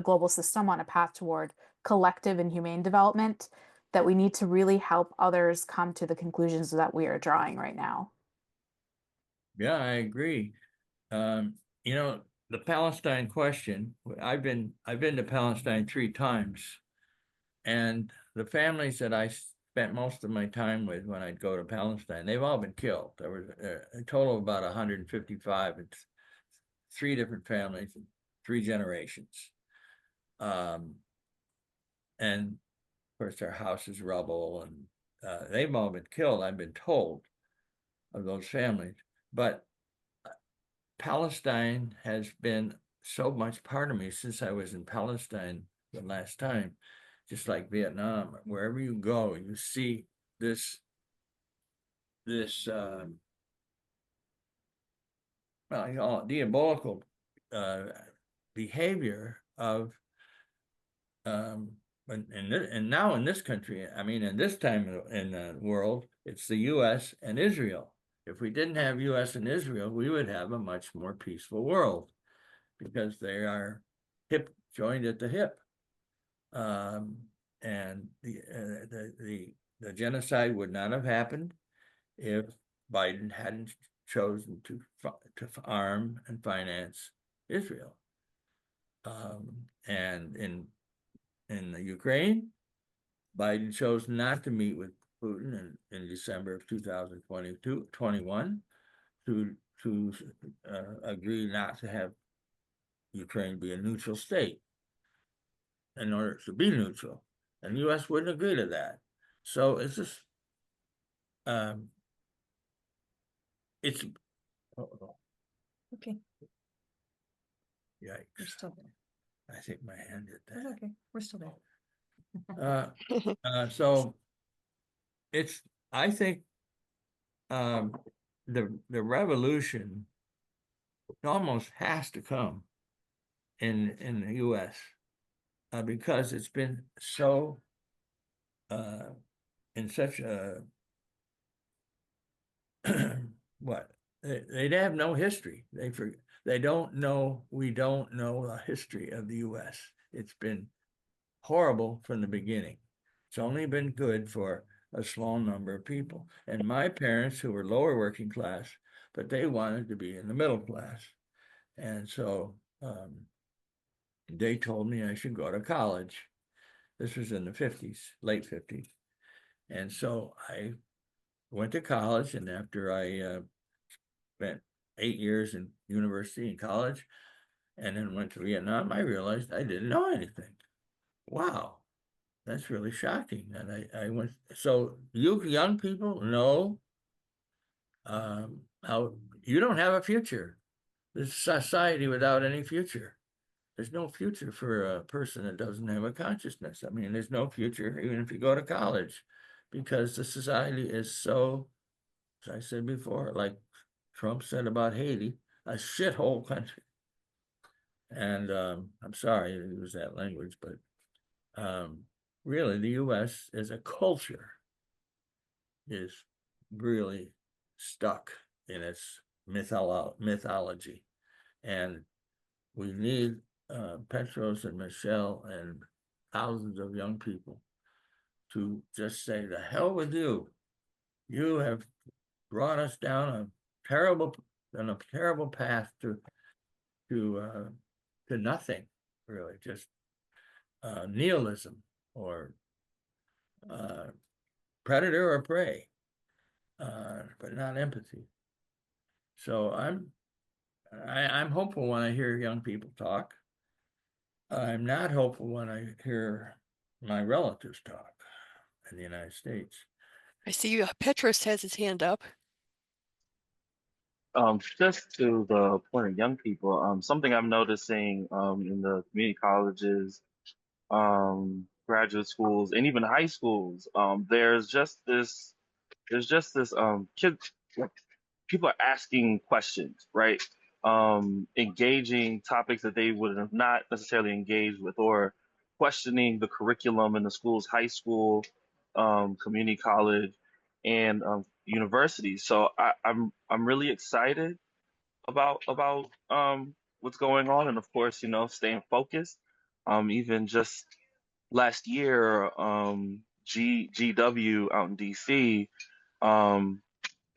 global system on a path toward collective and humane development that we need to really help others come to the conclusions that we are drawing right now. Yeah, I agree. The Palestine question, I've been to Palestine 3 times, and the families that I spent most of my time with when I'd go to Palestine, they've all been killed. There was a total of about 155. It's 3 different families, 3 generations. And of course, their house is rubble, and they've all been killed, I've been told, of those families. But Palestine has been so much part of me since I was in Palestine the last time, just like Vietnam. Wherever you go, you see this diabolical behavior of and now in this country, I mean, in this time in the world, it's the U.S. and Israel. If we didn't have U.S. and Israel, we would have a much more peaceful world because they are joined at the hip. And the genocide would not have happened if Biden hadn't chosen to arm and finance Israel. And in the Ukraine, Biden chose not to meet with Putin in December of 2021 to agree not to have Ukraine be a neutral state in order to be neutral. And the U.S. wouldn't agree to that. So it's just, it's, Okay, we're yikes. still there. I think my hand did That's that. okay, we're still there. So I think the revolution almost has to come in the U.S. Because it's been so in such a what they have no history. We don't know the history of the U.S. It's been horrible from the beginning. It's only been good for a small number of people. And my parents, who were lower working class, but they wanted to be in the middle class. And so they told me I should go to college. This was in the 50s, late 50s. And so I went to college, and after I spent 8 years in university and college, and then went to Vietnam, I realized I didn't know anything. Wow. that's really shocking. And I went, so you young people know, how you don't have a future. This society without any future. There's no future for a person that doesn't have a consciousness. I mean, there's no future even if you go to college, because the society is so, as I said before, like Trump said about Haiti, a shithole country. And I'm sorry to use that language, but really the US as a culture is really stuck in its mythology. And we need Petros and Michelle and thousands of young people to just say, the hell with you. You have brought us down a terrible path to nothing, really, just nihilism or predator or prey, but not empathy. So I'm hopeful when I hear young people talk. I'm not hopeful when I hear my relatives talk in the United States. I see Petros has his hand up. Just to the point of young people, something I'm noticing in the community colleges, graduate schools, and even high schools, there's just this kid, like, people are asking questions, right? Engaging topics that they would have not necessarily engaged with, or questioning the curriculum in the schools, high school, community college, and university. So I'm really excited about what's going on, and of course, staying focused. Even just last year, GW out in DC, um,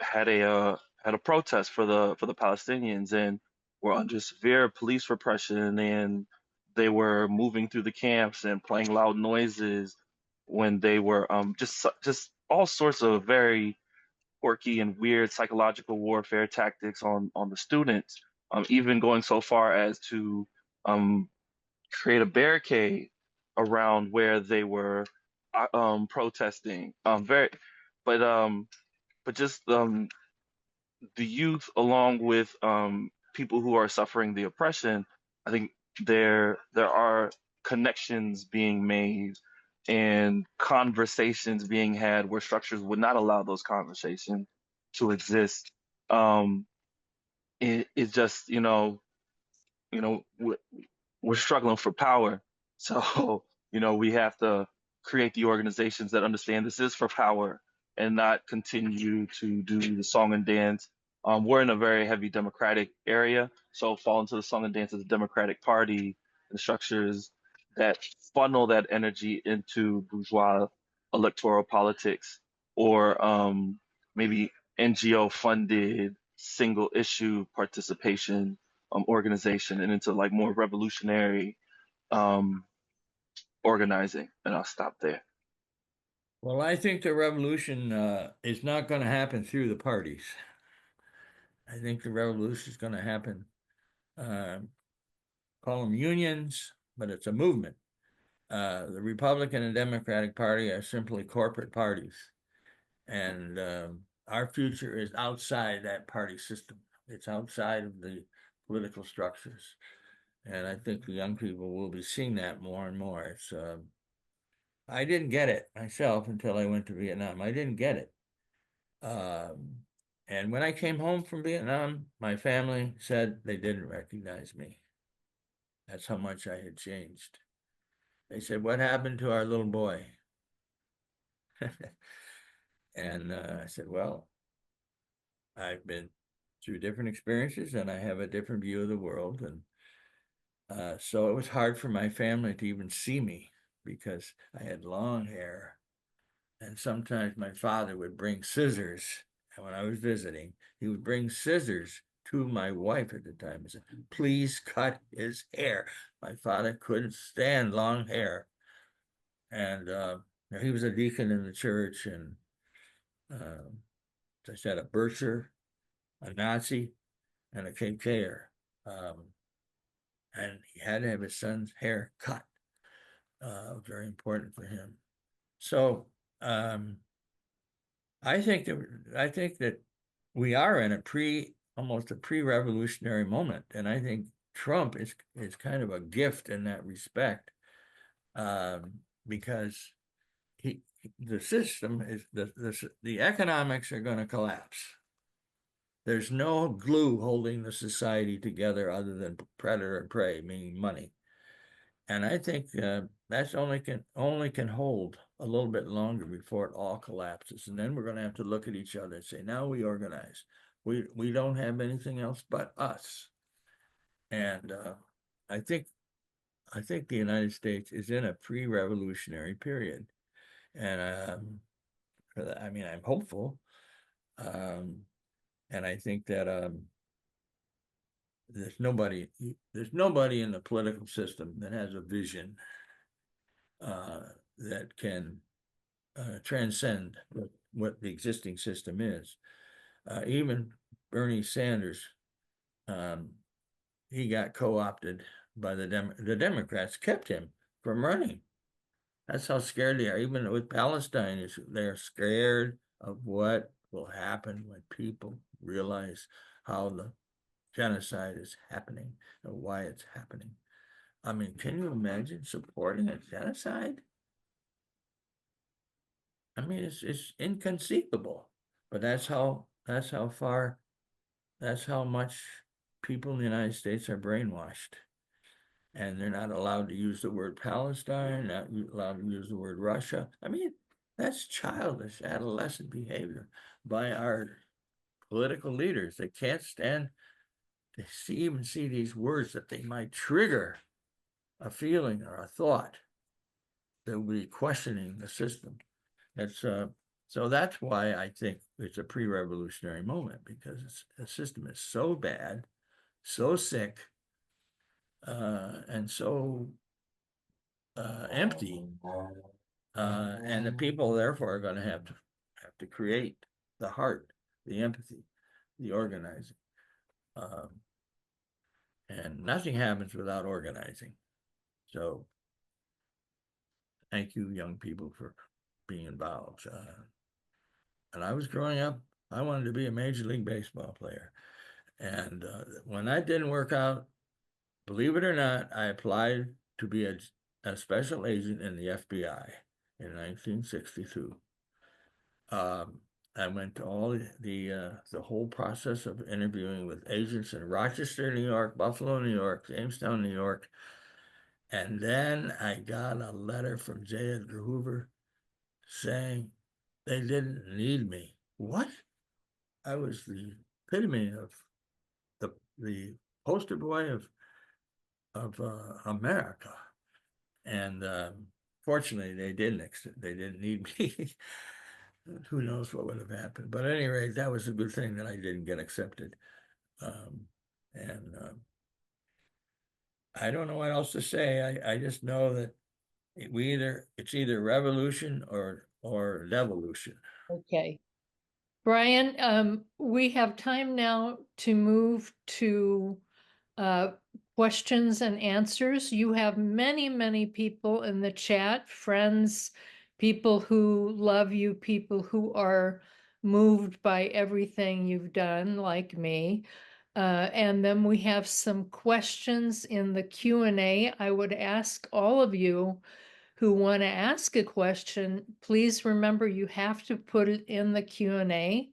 had a protest for the Palestinians, and were under severe police repression, and they were moving through the camps and playing loud noises when they were just all sorts of very quirky and weird psychological warfare tactics on the students, even going so far as to um, create a barricade around where they were protesting. But um, but just the youth, along with people who are suffering the oppression, I think there are connections being made and conversations being had where structures would not allow those conversations to exist. Um, it's just, we're struggling for power. So, we have to create the organizations that understand this is for power and not continue to do the song and dance. We're in a very heavy Democratic area, so fall into the song and dance of the Democratic Party and structures that funnel that energy into bourgeois electoral politics, or maybe NGO funded single issue participation organization, and into like more revolutionary um, organizing. And I'll stop there. Well, I think the revolution is not going to happen through the parties. I think the revolution is going to happen, call them unions, but it's a movement. The Republican and Democratic Party are simply corporate parties. And our future is outside that party system. It's outside of the political structures. And I think the young people will be seeing that more and more. It's I didn't get it myself until I went to Vietnam. I didn't get it. And when I came home from Vietnam, my family said they didn't recognize me. That's how much I had changed. They said, "What happened to our little boy?" And I said, "Well, I've been through different experiences and I have a different view of the world." And so it was hard for my family to even see me because I had long hair. And sometimes my father would bring scissors. And when I was visiting, he would bring scissors to my wife at the time and said, "Please cut his hair." My father couldn't stand long hair. And he was a deacon in the church, and as I said, a Bircher, a Nazi, and a KKer. And he had to have his son's hair cut. very important for him. So I think that we are in almost a pre-revolutionary moment, and I think Trump is kind of a gift in that respect, because the system is the economics are going to collapse. There's no glue holding the society together other than predator and prey, meaning money. And I think that's only can hold a little bit longer before it all collapses. And then we're going to have to look at each other and say, now we organize. We don't have anything else but us. And I think the United States is in a pre-revolutionary period. And I mean, I'm hopeful. And I think that there's nobody in the political system that has a vision that can transcend what the existing system is. Even Bernie Sanders, he got co-opted by the Democrats, kept him from running. That's how scared they are. Even with Palestine, they're scared of what will happen when people realize how the genocide is happening and why it's happening. I mean, can you imagine supporting a genocide? I mean, it's inconceivable, but that's how much people in the United States are brainwashed. And they're not allowed to use the word Palestine, not allowed to use the word Russia. I mean, that's childish, adolescent behavior by our political leaders. They can't stand to even see these words that they might trigger a feeling or a thought that will be questioning the system. It's so that's why I think it's a pre-revolutionary moment, because the system is so bad, so sick, and so empty, and the people therefore are going to have to create the heart, the empathy, the organizing, and nothing happens without organizing. So thank you, young people, for being involved. And I was growing up, I wanted to be a Major League Baseball player, and when that didn't work out, believe it or not, I applied to be a special agent in the FBI in 1962. I went to all the whole process of interviewing with agents in Rochester, New York, Buffalo, New York, Jamestown, New York. And then I got a letter from J. Edgar Hoover saying they didn't need me. What? I was the epitome of the poster boy of America. And fortunately, they didn't need me. Who knows what would have happened? But at any rate, that was a good thing that I didn't get accepted. I don't know what else to say. I just know that it's either revolution or devolution. Okay. Brian, we have time now to move to questions and answers. You have many, many people in the chat, friends, people who love you, people who are moved by everything you've done, like me. And then we have some questions in the Q&A. I would ask all of you who want to ask a question, please remember you have to put it in the Q&A.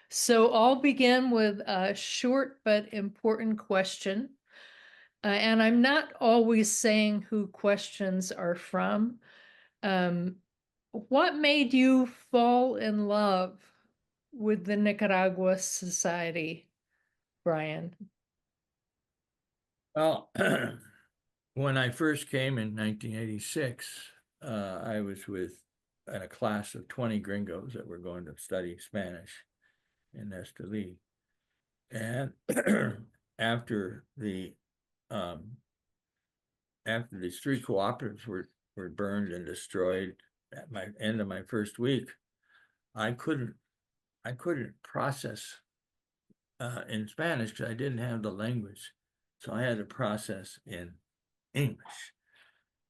So I'll begin with a short but important question. And I'm not always saying who questions are from. What made you fall in love with the Nicaragua Society, Brian? Well, when I first came in 1986, I was in a class of 20 gringos that were going to study Spanish in Esteli. And after these three cooperatives were burned and destroyed at my end of my first week, I couldn't process in Spanish because I didn't have the language. So I had to process in English.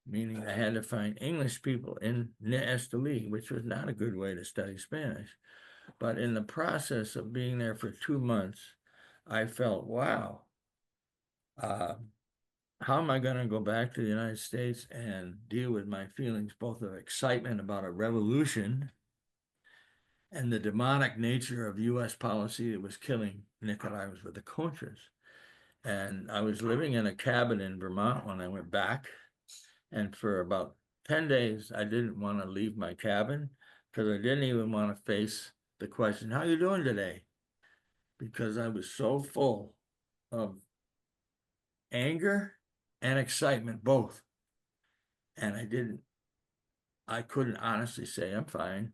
meaning I had to find English people in Esteli, which was not a good way to study Spanish. But in the process of being there for 2 months, I felt, wow, how am I going to go back to the United States and deal with my feelings, both of excitement about a revolution and the demonic nature of U.S. policy that was killing Nicaraguans with the Contras. And I was living in a cabin in Vermont when I went back. And for about 10 days, I didn't want to leave my cabin because I didn't even want to face the question, how you doing today? Because I was so full of anger and excitement, both. And I couldn't honestly say I'm fine.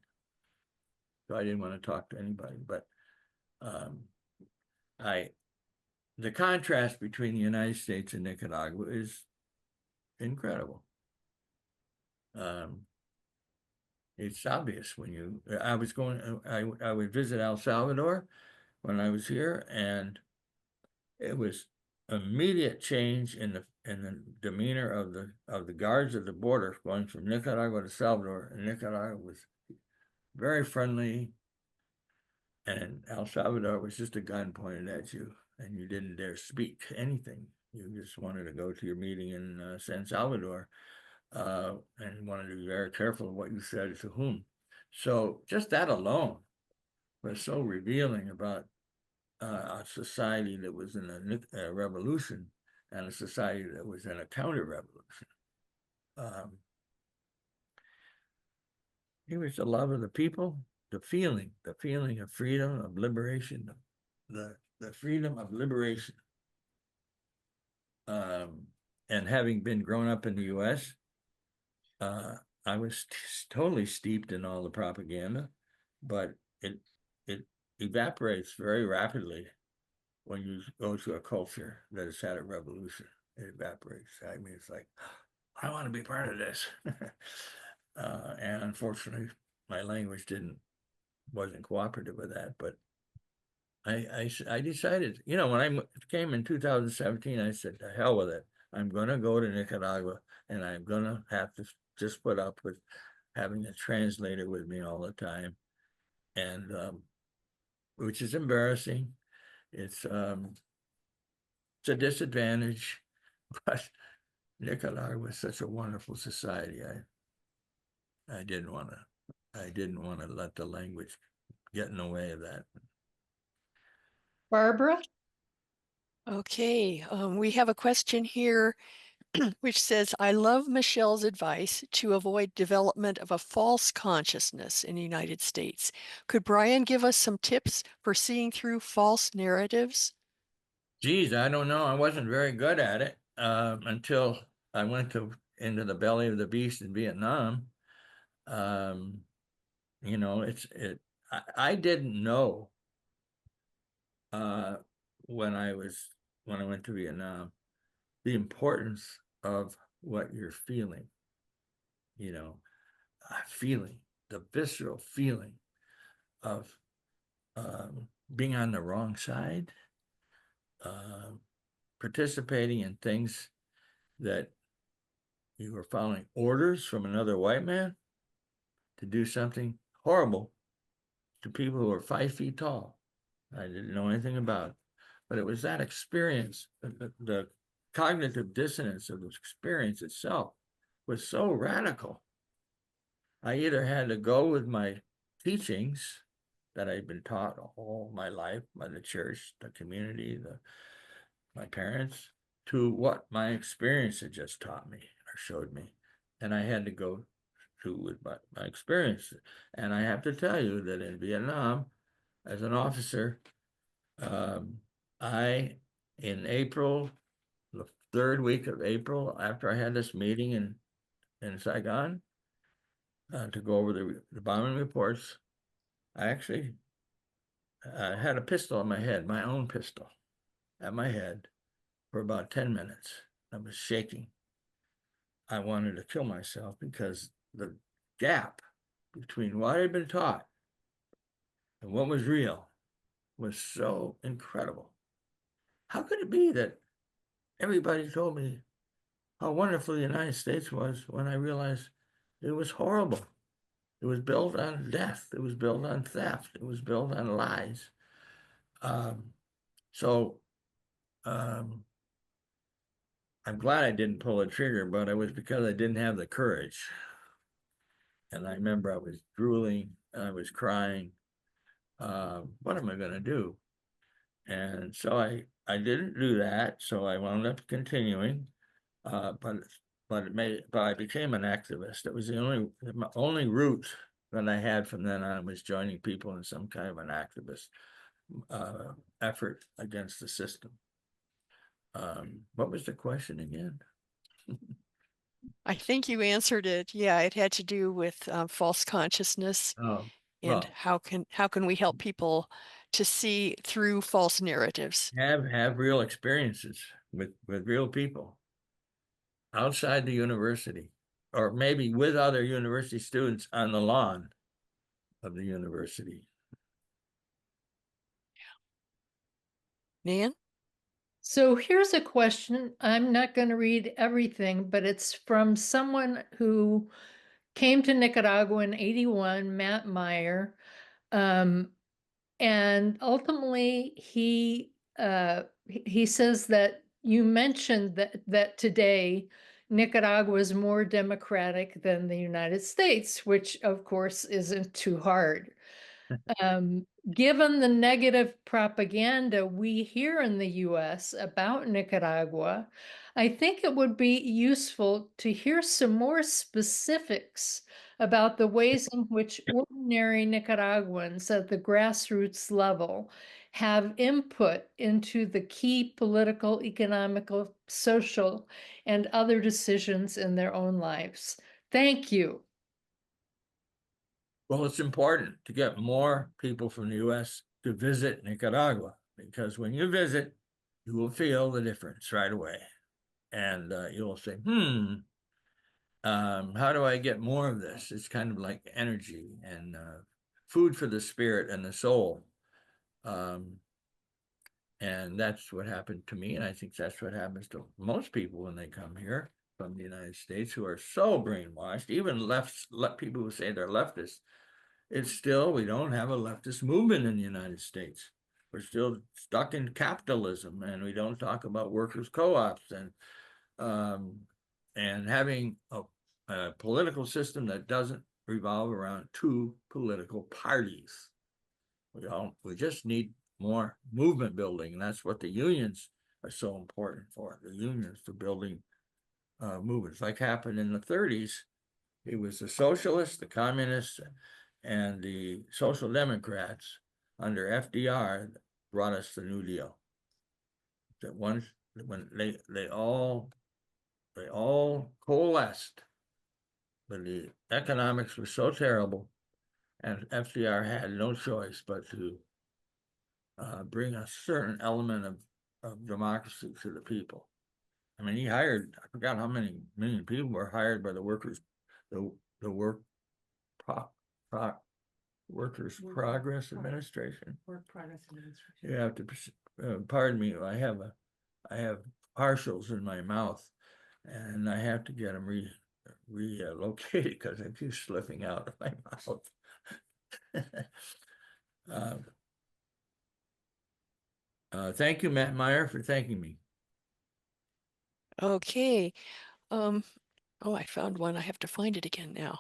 So I didn't want to talk to anybody. But the contrast between the United States and Nicaragua is incredible. It's obvious when I would visit El Salvador when I was here, and it was immediate change in the demeanor of the guards at the border going from Nicaragua to Salvador, and Nicaragua was very friendly, and El Salvador was just a gun pointed at you, and you didn't dare speak anything. You just wanted to go to your meeting in San Salvador, and wanted to be very careful of what you said to whom. So just that alone was so revealing about a society that was in a revolution and a society that was in a counter-revolution. It was the love of the people, the feeling of freedom, of liberation, the freedom of liberation. And having been grown up in the U.S., I was totally steeped in all the propaganda, but it evaporates very rapidly when you go to a culture that has had a revolution. It evaporates. I mean, it's like, I want to be part of this. And unfortunately, my language wasn't cooperative with that. But I decided, when I came in 2017, I said, to hell with it. I'm going to go to Nicaragua, and I'm going to have to just put up with having a translator with me all the time. And which is embarrassing. It's a disadvantage, but Nicaragua was such a wonderful society. I didn't want to let the language get in the way of that. Barbara? Okay, we have a question here which says, I love Michelle's advice to avoid development of a false consciousness in the United States. Could Brian give us some tips for seeing through false narratives? Geez, I don't know. I wasn't very good at it until I went into the belly of the beast in Vietnam. I didn't know when I went to Vietnam the importance of what you're feeling. Feeling, the visceral feeling of being on the wrong side, participating in things that you were following orders from another white man to do something horrible to people who are 5 feet tall. I didn't know anything about it, but it was that experience, the cognitive dissonance of the experience itself was so radical. I either had to go with my teachings that I'd been taught all my life by the church, the community, my parents, to what my experience had just taught me or showed me. And I had to go through with my experience. And I have to tell you that in Vietnam, as an officer, in April, the 3rd week of April, after I had this meeting in Saigon, to go over the bombing reports, I actually had a pistol in my head, my own pistol, at my head for about 10 minutes. I was shaking. I wanted to kill myself because the gap between what I'd been taught and what was real was so incredible. How could it be that everybody told me how wonderful the United States was when I realized it was horrible. It was built on death. It was built on theft. It was built on lies. So I'm glad I didn't pull a trigger, but it was because I didn't have the courage. And I remember I was drooling, I was crying. What am I going to do? And so I didn't do that. So I wound up continuing. But I became an activist. It was my only route that I had from then on was joining people in some kind of an activist effort against the system. What was the question again? I think you answered it. Yeah, it had to do with false consciousness Oh, and well, how can we help people to see through false narratives? have real experiences with real people outside the university, or maybe with other university students on the lawn of the university. Nan? So here's a question. I'm not going to read everything, but it's from someone who came to Nicaragua in 81, Matt Meyer. And ultimately, he says that you mentioned that today Nicaragua is more democratic than the United States, which of course isn't too hard. Given the negative propaganda we hear in the US about Nicaragua, I think it would be useful to hear some more specifics about the ways in which ordinary Nicaraguans at the grassroots level have input into the key political, economical, social, and other decisions in their own lives. Thank you. Well, it's important to get more people from the US to visit Nicaragua, because when you visit, you will feel the difference right away. And you'll say, how do I get more of this? It's kind of like energy and food for the spirit and the soul. And that's what happened to me. And I think that's what happens to most people when they come here from the United States, who are so brainwashed, even people who say they're leftists. It's still, we don't have a leftist movement in the United States. We're still stuck in capitalism, and we don't talk about workers' co-ops and having a political system that doesn't revolve around two political parties. We just need more movement building, and that's what the unions are so important for. The unions for building movements, like happened in the 30s. It was the socialists, the communists, and the Social Democrats under FDR that brought us the New Deal. That when they all coalesced, but the economics was so terrible, and FDR had no choice but to bring a certain element of democracy to the people. I mean, he hired, I forgot how many million people were hired by the workers, the Workers Progress Administration. Work Progress Administration. You have to pardon me. I have partials in my mouth, and I have to get them relocated because they keep slipping out of my mouth. Thank you, Matt Meyer, for thanking me. Okay. Oh, I found one. I have to find it again now.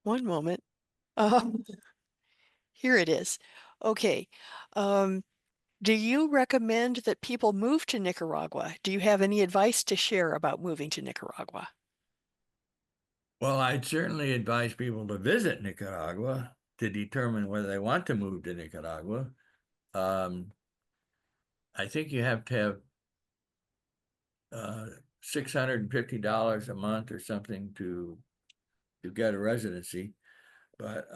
One moment. Here it is. Okay. Do you recommend that people move to Nicaragua? Do you have any advice to share about moving to Nicaragua? Well, I'd certainly advise people to visit Nicaragua to determine whether they want to move to Nicaragua. I think you have to have $650 a month or something to get a residency. But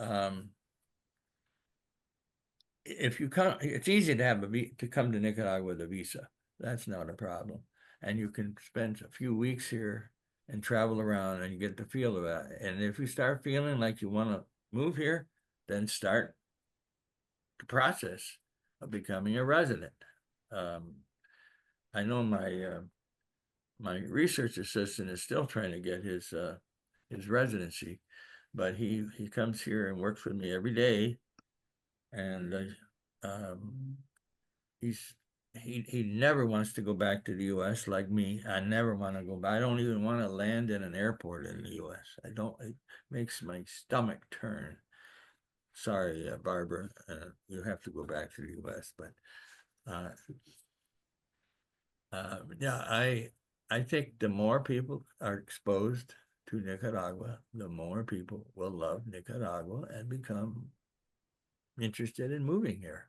if you come, it's easy to have to come to Nicaragua with a visa. That's not a problem, and you can spend a few weeks here and travel around, and you get the feel of it. And if you start feeling like you want to move here, then start the process of becoming a resident. I know my research assistant is still trying to get his residency, but he comes here and works with me every day, and he never wants to go back to the U.S. like me. I never want to go back. I don't even want to land in an airport in the U.S. I don't. It makes my stomach turn. Sorry, Barbara, you have to go back to the U.S. But yeah, I think the more people are exposed to Nicaragua, the more people will love Nicaragua and become interested in moving here.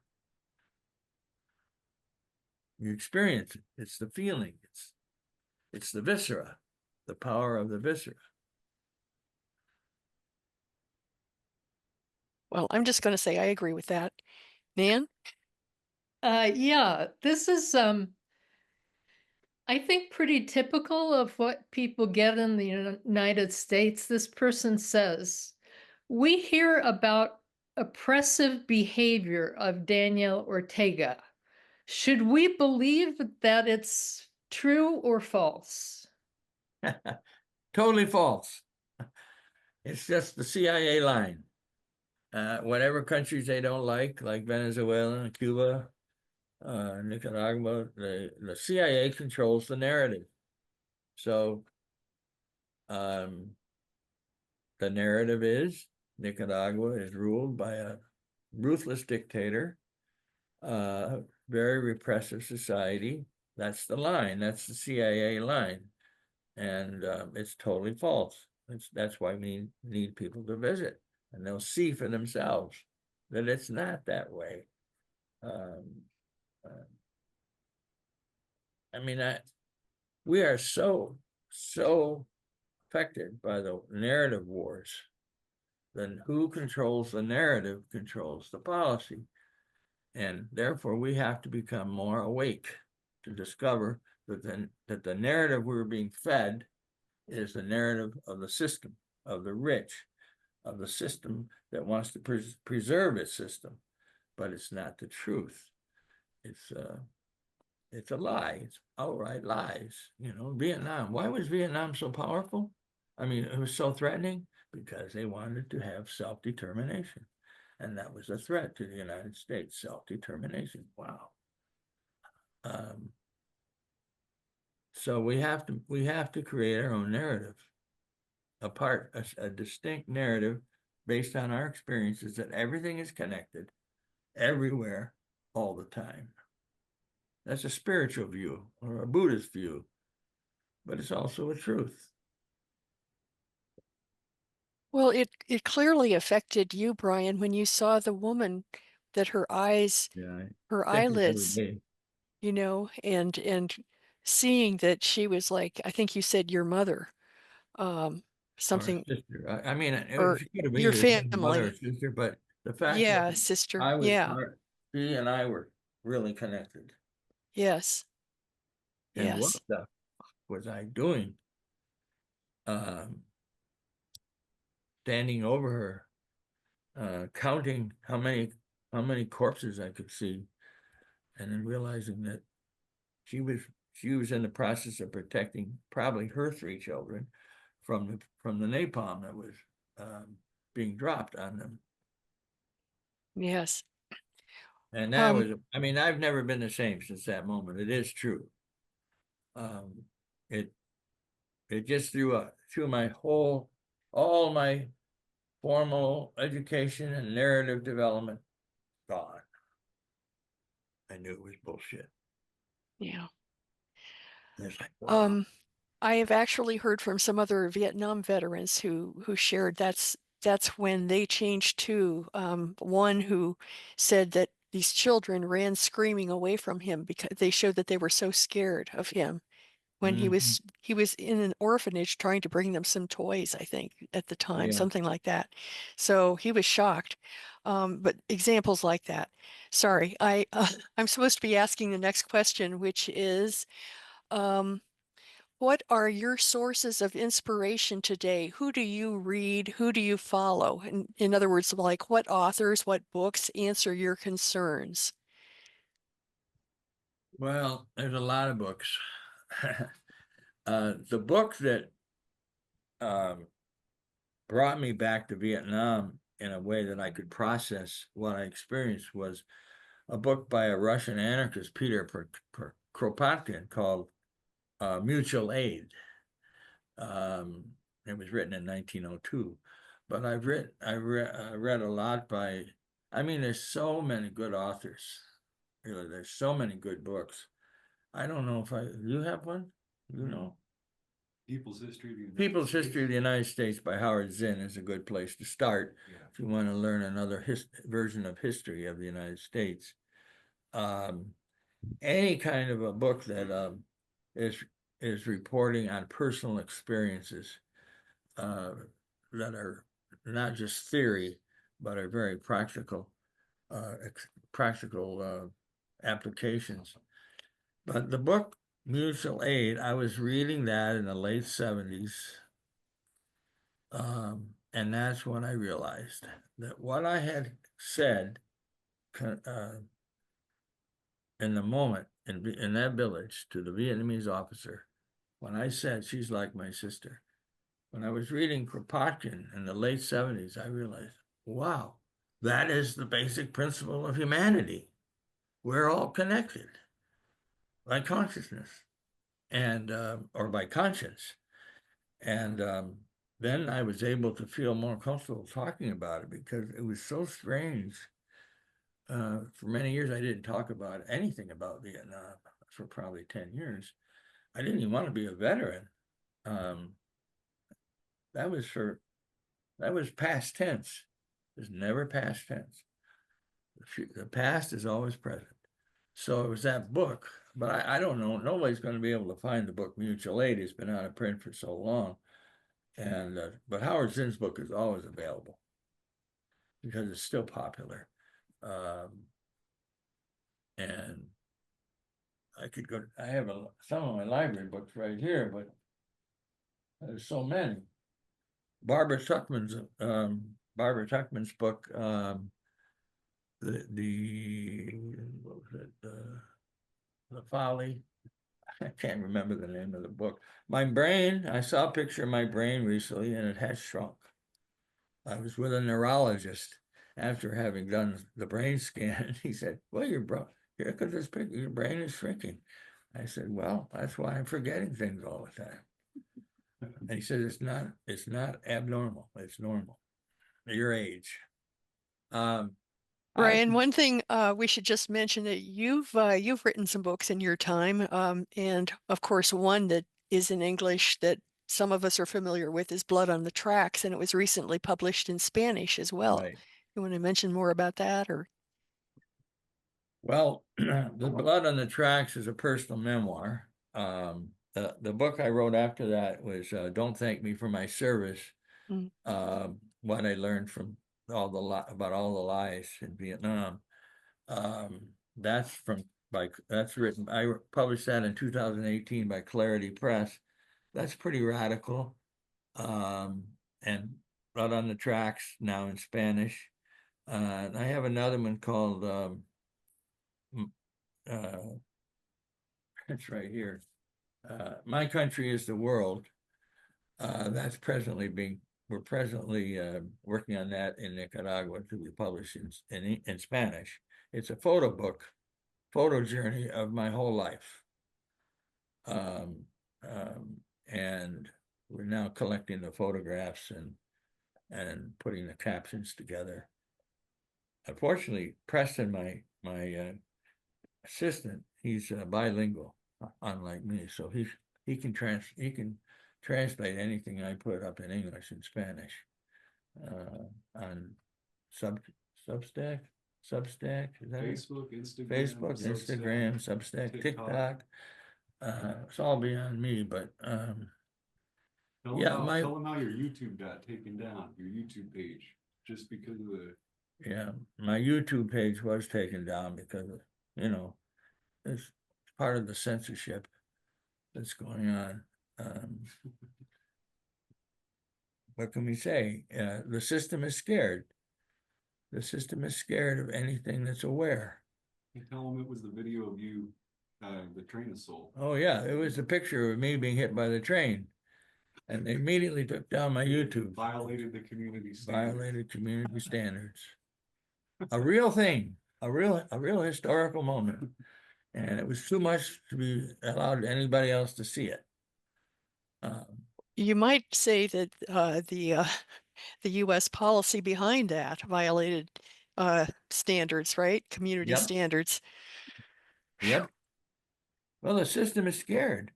You experience it. It's the feeling. It's the viscera, the power of the viscera. Well, I'm just going to say I agree with that. Nan? Yeah, this is I think pretty typical of what people get in the United States. This person says, we hear about oppressive behavior of Daniel Ortega. Should we believe that it's true or false? Totally false. It's just the CIA line. Whatever countries they don't like Venezuela, Cuba, Nicaragua, the CIA controls the narrative. So the narrative is Nicaragua is ruled by a ruthless dictator, very repressive society. That's the line. That's the CIA line. And it's totally false. That's why we need people to visit, and they'll see for themselves that it's not that way. I mean, we are so affected by the narrative wars. Then who controls the narrative controls the policy. And therefore, we have to become more awake to discover that the narrative we're being fed is the narrative of the system, of the rich, of the system that wants to preserve its system, but it's not the truth. It's a lie. It's outright lies. You know, Vietnam. Why was Vietnam so powerful? I mean, it was so threatening because they wanted to have self-determination, and that was a threat to the United States. Self-determination. Wow. So we have to create our own narrative, a distinct narrative based on our experiences that everything is connected, everywhere, all the time. That's a spiritual view or a Buddhist view, but it's also a truth. Well, it clearly affected you, Brian, when you saw the woman that her eyes, her eyelids, you know, and seeing that she was like, I think you said your mother, something, sister. I mean, or she could have been your either mother or family. sister, but the fact Yeah, that sister. Yeah. she and I were really connected. Yes. And what Yes. the fuck was I doing? Standing over her, counting how many corpses I could see, and then realizing that she was in the process of protecting probably her 3 children from the napalm that was being dropped on them. Yes. And that was, I mean, I've never been the same since that moment. It is true. It just threw all my formal education and narrative development gone. I knew it was bullshit. Yeah. It's like, wow. I have actually heard from some other Vietnam veterans who shared that's when they changed too. One who said that these children ran screaming away from him because they showed that they were so scared of him when he was in an orphanage trying to bring them some toys, I think, at the time, something like that. So he was shocked. But examples like that. Sorry, I'm supposed to be asking the next question, which is, what are your sources of inspiration today? Who do you read? Who do you follow? In other words, like what authors, what books answer your concerns? Well, there's a lot of books. The book that brought me back to Vietnam in a way that I could process what I experienced was a book by a Russian anarchist, Peter Kropotkin, called Mutual Aid. It was written in 1902, but I read a lot by, I mean, there's so many good authors. Really, there's so many good books. I don't know if you have one? You know? People's History of the United People's States. History of the United States by Howard Zinn is a good place to start Yeah. if you want to learn another version of history of the United States. Any kind of a book that is reporting on personal experiences that are not just theory, but are very practical, applications. But the book Mutual Aid, I was reading that in the late 70s. And that's when I realized that what I had said in the moment in that village to the Vietnamese officer, when I said, she's like my sister, when I was reading Kropotkin in the late 70s, I realized, wow, that is the basic principle of humanity. We're all connected by consciousness and or by conscience. And then I was able to feel more comfortable talking about it because it was so strange. For many years, I didn't talk about anything about Vietnam for probably 10 years. I didn't even want to be a veteran. That was past tense. It was never past tense. The past is always present. So it was that book, but I don't know. Nobody's going to be able to find the book Mutual Aid. It's been out of print for so long. And but Howard Zinn's book is always available because it's still popular. And I could go, I have some of my library books right here, but there's so many. Barbara Tuchman's book, what was it, The Folly. I can't remember the name of the book. My brain, I saw a picture of my brain recently and it has shrunk. I was with a neurologist after having done the brain scan. He said, well, here, because this picture, your brain is shrinking. I said, well, that's why I'm forgetting things all the time. And he said, it's not abnormal. It's normal. Your age. Brian, one thing we should just mention that you've written some books in your time, and of course one that is in English that some of us are familiar with is Blood on the Tracks, and it was recently published in Spanish as well. Right. You want to mention more about that, or? Well, The Blood on the Tracks is a personal memoir. The book I wrote after that was Don't Thank Me for My Service, what I learned from about all the lies in Vietnam. That's written, I published that in 2018 by Clarity Press. That's pretty radical. And Blood on the Tracks now in Spanish. And I have another one called it's right here. My Country is the World. That's we're presently working on that in Nicaragua to be published in Spanish. It's a photo journey of my whole life. And we're now collecting the photographs and putting the captions together. Unfortunately, Preston, my assistant, he's bilingual, unlike me, so he can translate anything I put up in English and Spanish on Substack. Is that Facebook, Instagram, Facebook, Instagram, Substack, TikTok. It's all beyond me, but tell them how your YouTube got taken down, your YouTube page, just because of the. Yeah, my YouTube page was taken down because of, it's part of the censorship that's going on. What can we say? The system is scared. The system is scared of anything that's aware. You tell them it was the video of you the train assault. Oh yeah, it was a picture of me being hit by the train. And they immediately took down my YouTube. Violated the community standards. Violated community standards. A real thing, a real historical moment. And it was too much to be allowed anybody else to see it. You might say that the U.S. policy behind that violated standards, right? Community Yep. standards. Yep. Well, the system is scared.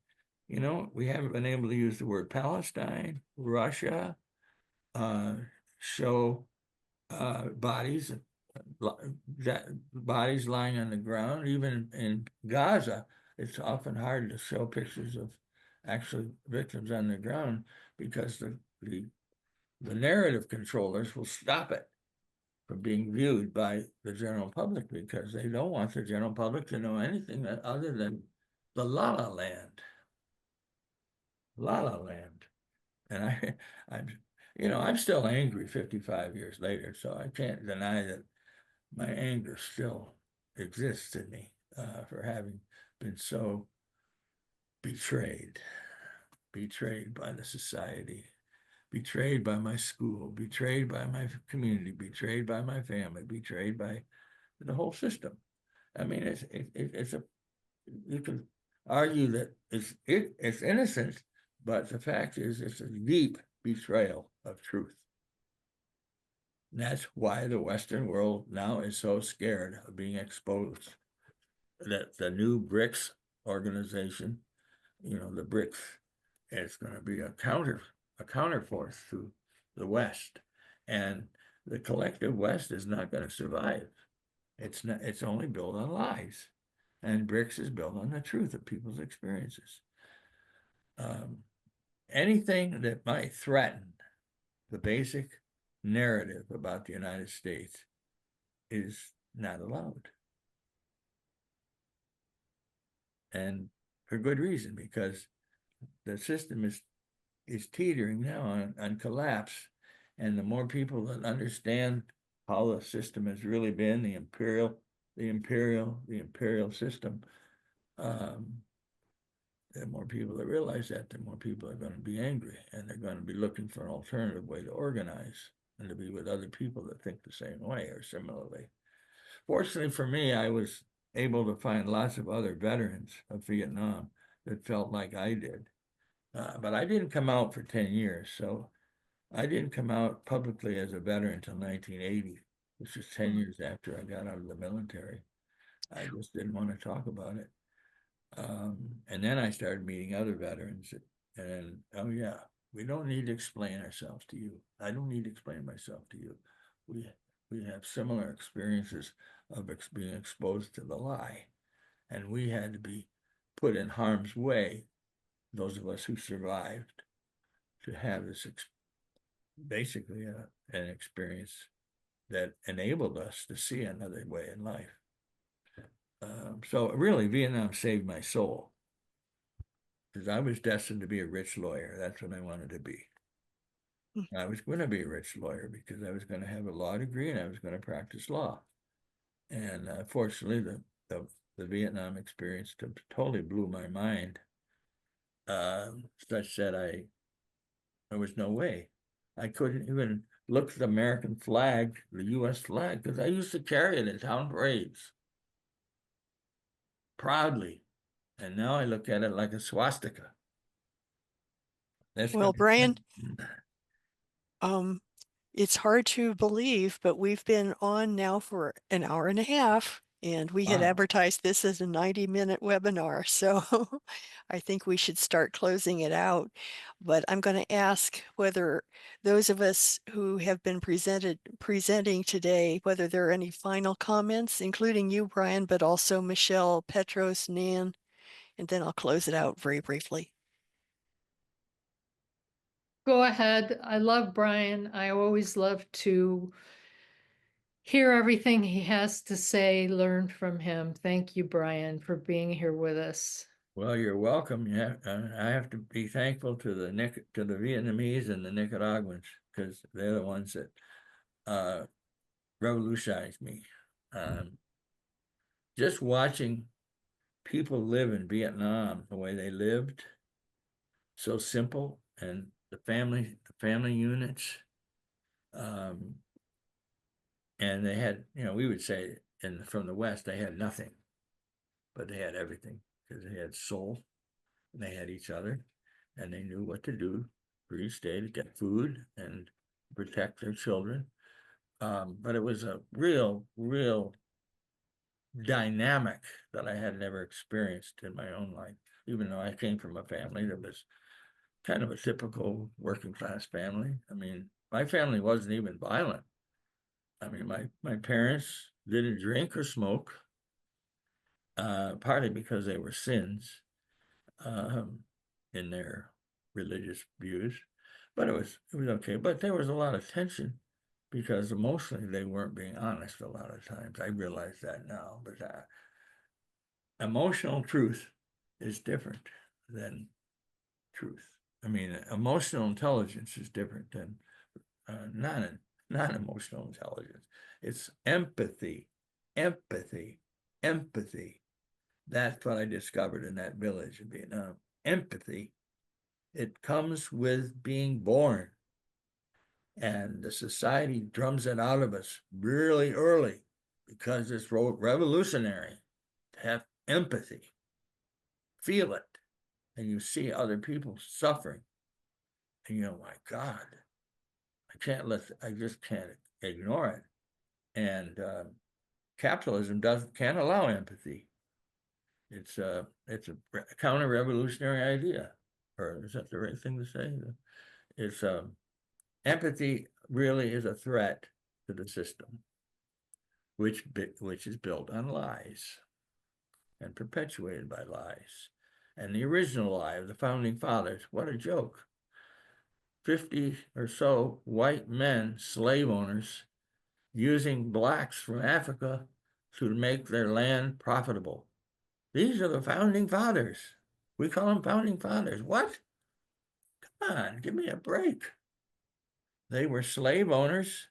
You know, we haven't been able to use the word Palestine, Russia, show bodies lying on the ground. Even in Gaza, it's often hard to show pictures of actually victims on the ground because the narrative controllers will stop it from being viewed by the general public because they don't want the general public to know anything other than the La La Land. La La Land. And I'm still angry 55 years later, so I can't deny that my anger still exists in me for having been so betrayed by the society, betrayed by my school, betrayed by my community, betrayed by my family, betrayed by the whole system. I mean, you can argue that it's innocent, but the fact is it's a deep betrayal of truth. And that's why the Western world now is so scared of being exposed. That the new BRICS organization, the BRICS, is going to be a counterforce to the West, and the collective West is not going to survive. It's only built on lies, and BRICS is built on the truth of people's experiences. Anything that might threaten the basic narrative about the United States is not allowed. And for good reason, because the system is teetering now on collapse. And the more people that understand how the system has really been, the imperial system, the more people that realize that, the more people are going to be angry, and they're going to be looking for an alternative way to organize and to be with other people that think the same way or similarly. Fortunately for me, I was able to find lots of other veterans of Vietnam that felt like I did. But I didn't come out for 10 years, so I didn't come out publicly as a veteran until 1980, which is 10 years after I got out of the military. I just didn't want to talk about it. And then I started meeting other veterans, and oh yeah, we don't need to explain ourselves to you. I don't need to explain myself to you. We have similar experiences of being exposed to the lie, and we had to be put in harm's way, those of us who survived, to have this basically an experience that enabled us to see another way in life. So really, Vietnam saved my soul, because I was destined to be a rich lawyer. That's what I wanted to be. I was going to be a rich lawyer because I was going to have a law degree and I was going to practice law. And fortunately, the Vietnam experience totally blew my mind, such that there was no way. I couldn't even look at the American flag, the U.S. flag, because I used to carry it in town parades proudly. And now I look at it like a swastika. Well, Brian, it's hard to believe, but we've been on now for an hour and a half, and we had advertised this as a 90-minute webinar. So I think we should start closing it out. But I'm going to ask whether those of us who have been presenting today, whether there are any final comments, including you, Brian, but also Michelle, Petros, Nan, and then I'll close it out very briefly. Go ahead. I love Brian. I always love to hear everything he has to say, learn from him. Thank you, Brian, for being here with us. Well, you're welcome. I have to be thankful to the Vietnamese and the Nicaraguans, because they're the ones that revolutionized me. Just watching people live in Vietnam the way they lived, so simple, and the family units, and they had, we would say from the West, they had nothing, but they had everything because they had soul and they had each other and they knew what to do for each day to get food and protect their children. But it was a real dynamic that I had never experienced in my own life, even though I came from a family that was kind of a typical working class family. I mean, my family wasn't even violent. I mean, my parents didn't drink or smoke, partly because they were sins in their religious views, but it was okay. But there was a lot of tension because emotionally they weren't being honest a lot of times. I realize that now, but emotional truth is different than truth. I mean, emotional intelligence is different than non-emotional intelligence. It's empathy. That's what I discovered in that village in Vietnam. Empathy. It comes with being born. And the society drums it out of us really early because it's revolutionary to have empathy. Feel it. And you see other people suffering. And you know, my God, I just can't ignore it. And capitalism can't allow empathy. It's a counter-revolutionary idea, or is that the right thing to say? It's empathy really is a threat to the system, which is built on lies and perpetuated by lies. And the original lie of the founding fathers, what a joke. 50 or so white men, slave owners, using blacks from Africa to make their land profitable. These are the founding fathers. We call them founding fathers. What? Come on, give me a break. They were slave owners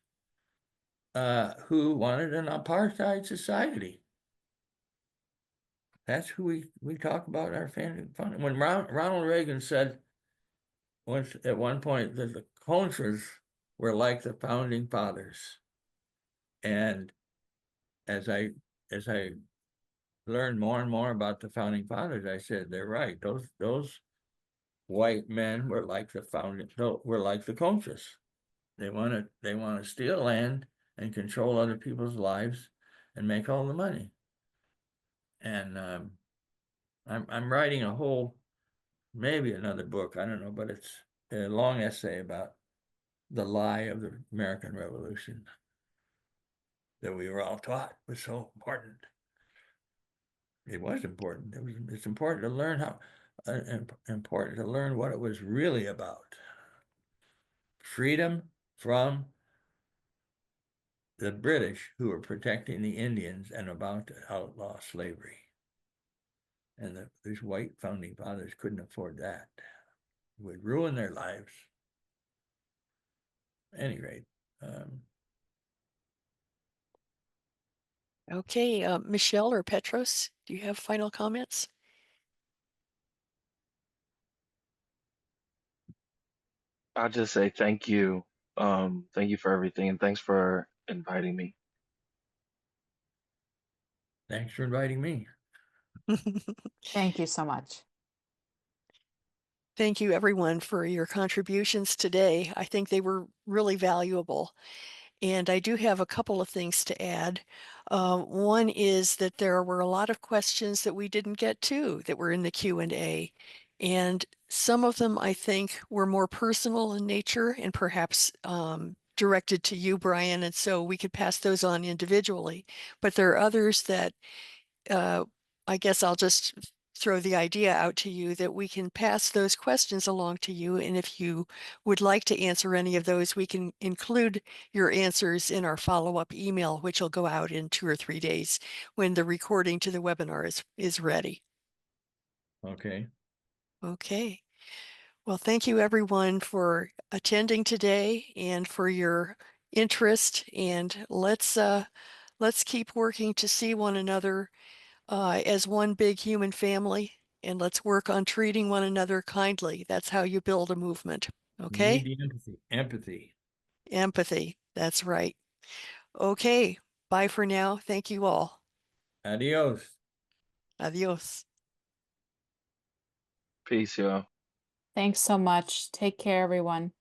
who wanted an apartheid society. That's who we talk about our founding. When Ronald Reagan said once at one point that the Contras were like the founding fathers, and as I learned more and more about the founding fathers, I said they're right. Those white men were like the Contras. They want to steal land and control other people's lives and make all the money. And I'm writing a whole, maybe another book, I don't know, but it's a long essay about the lie of the American Revolution that we were all taught was so important. It was important. It's important to learn important to learn what it was really about. Freedom from the British, who were protecting the Indians and about to outlaw slavery. And these white founding fathers couldn't afford that. It would ruin their lives. At any rate. Okay, Michelle or Petros, do you have final comments? I'll just say thank you. Thank you for everything, and thanks for inviting me. Thanks for inviting me. Thank you so much. Thank you, everyone, for your contributions today. I think they were really valuable. And I do have a couple of things to add. One is that there were a lot of questions that we didn't get to that were in the Q&A. And some of them, I think, were more personal in nature and perhaps directed to you, Brian. And so we could pass those on individually. But there are others that I guess I'll just throw the idea out to you that we can pass those questions along to you. And if you would like to answer any of those, we can include your answers in our follow-up email, which will go out in 2 or 3 days when the recording to the webinar is ready. Okay. Okay. Well, thank you everyone for attending today and for your interest. And let's keep working to see one another as one big human family, and let's work on treating one another kindly. That's how you build a movement. You Okay? need the empathy. Empathy. Empathy. That's right. Okay. Bye for now. Thank you all. Adios. Adios. Peace, y'all. Thanks so much. Take care, everyone.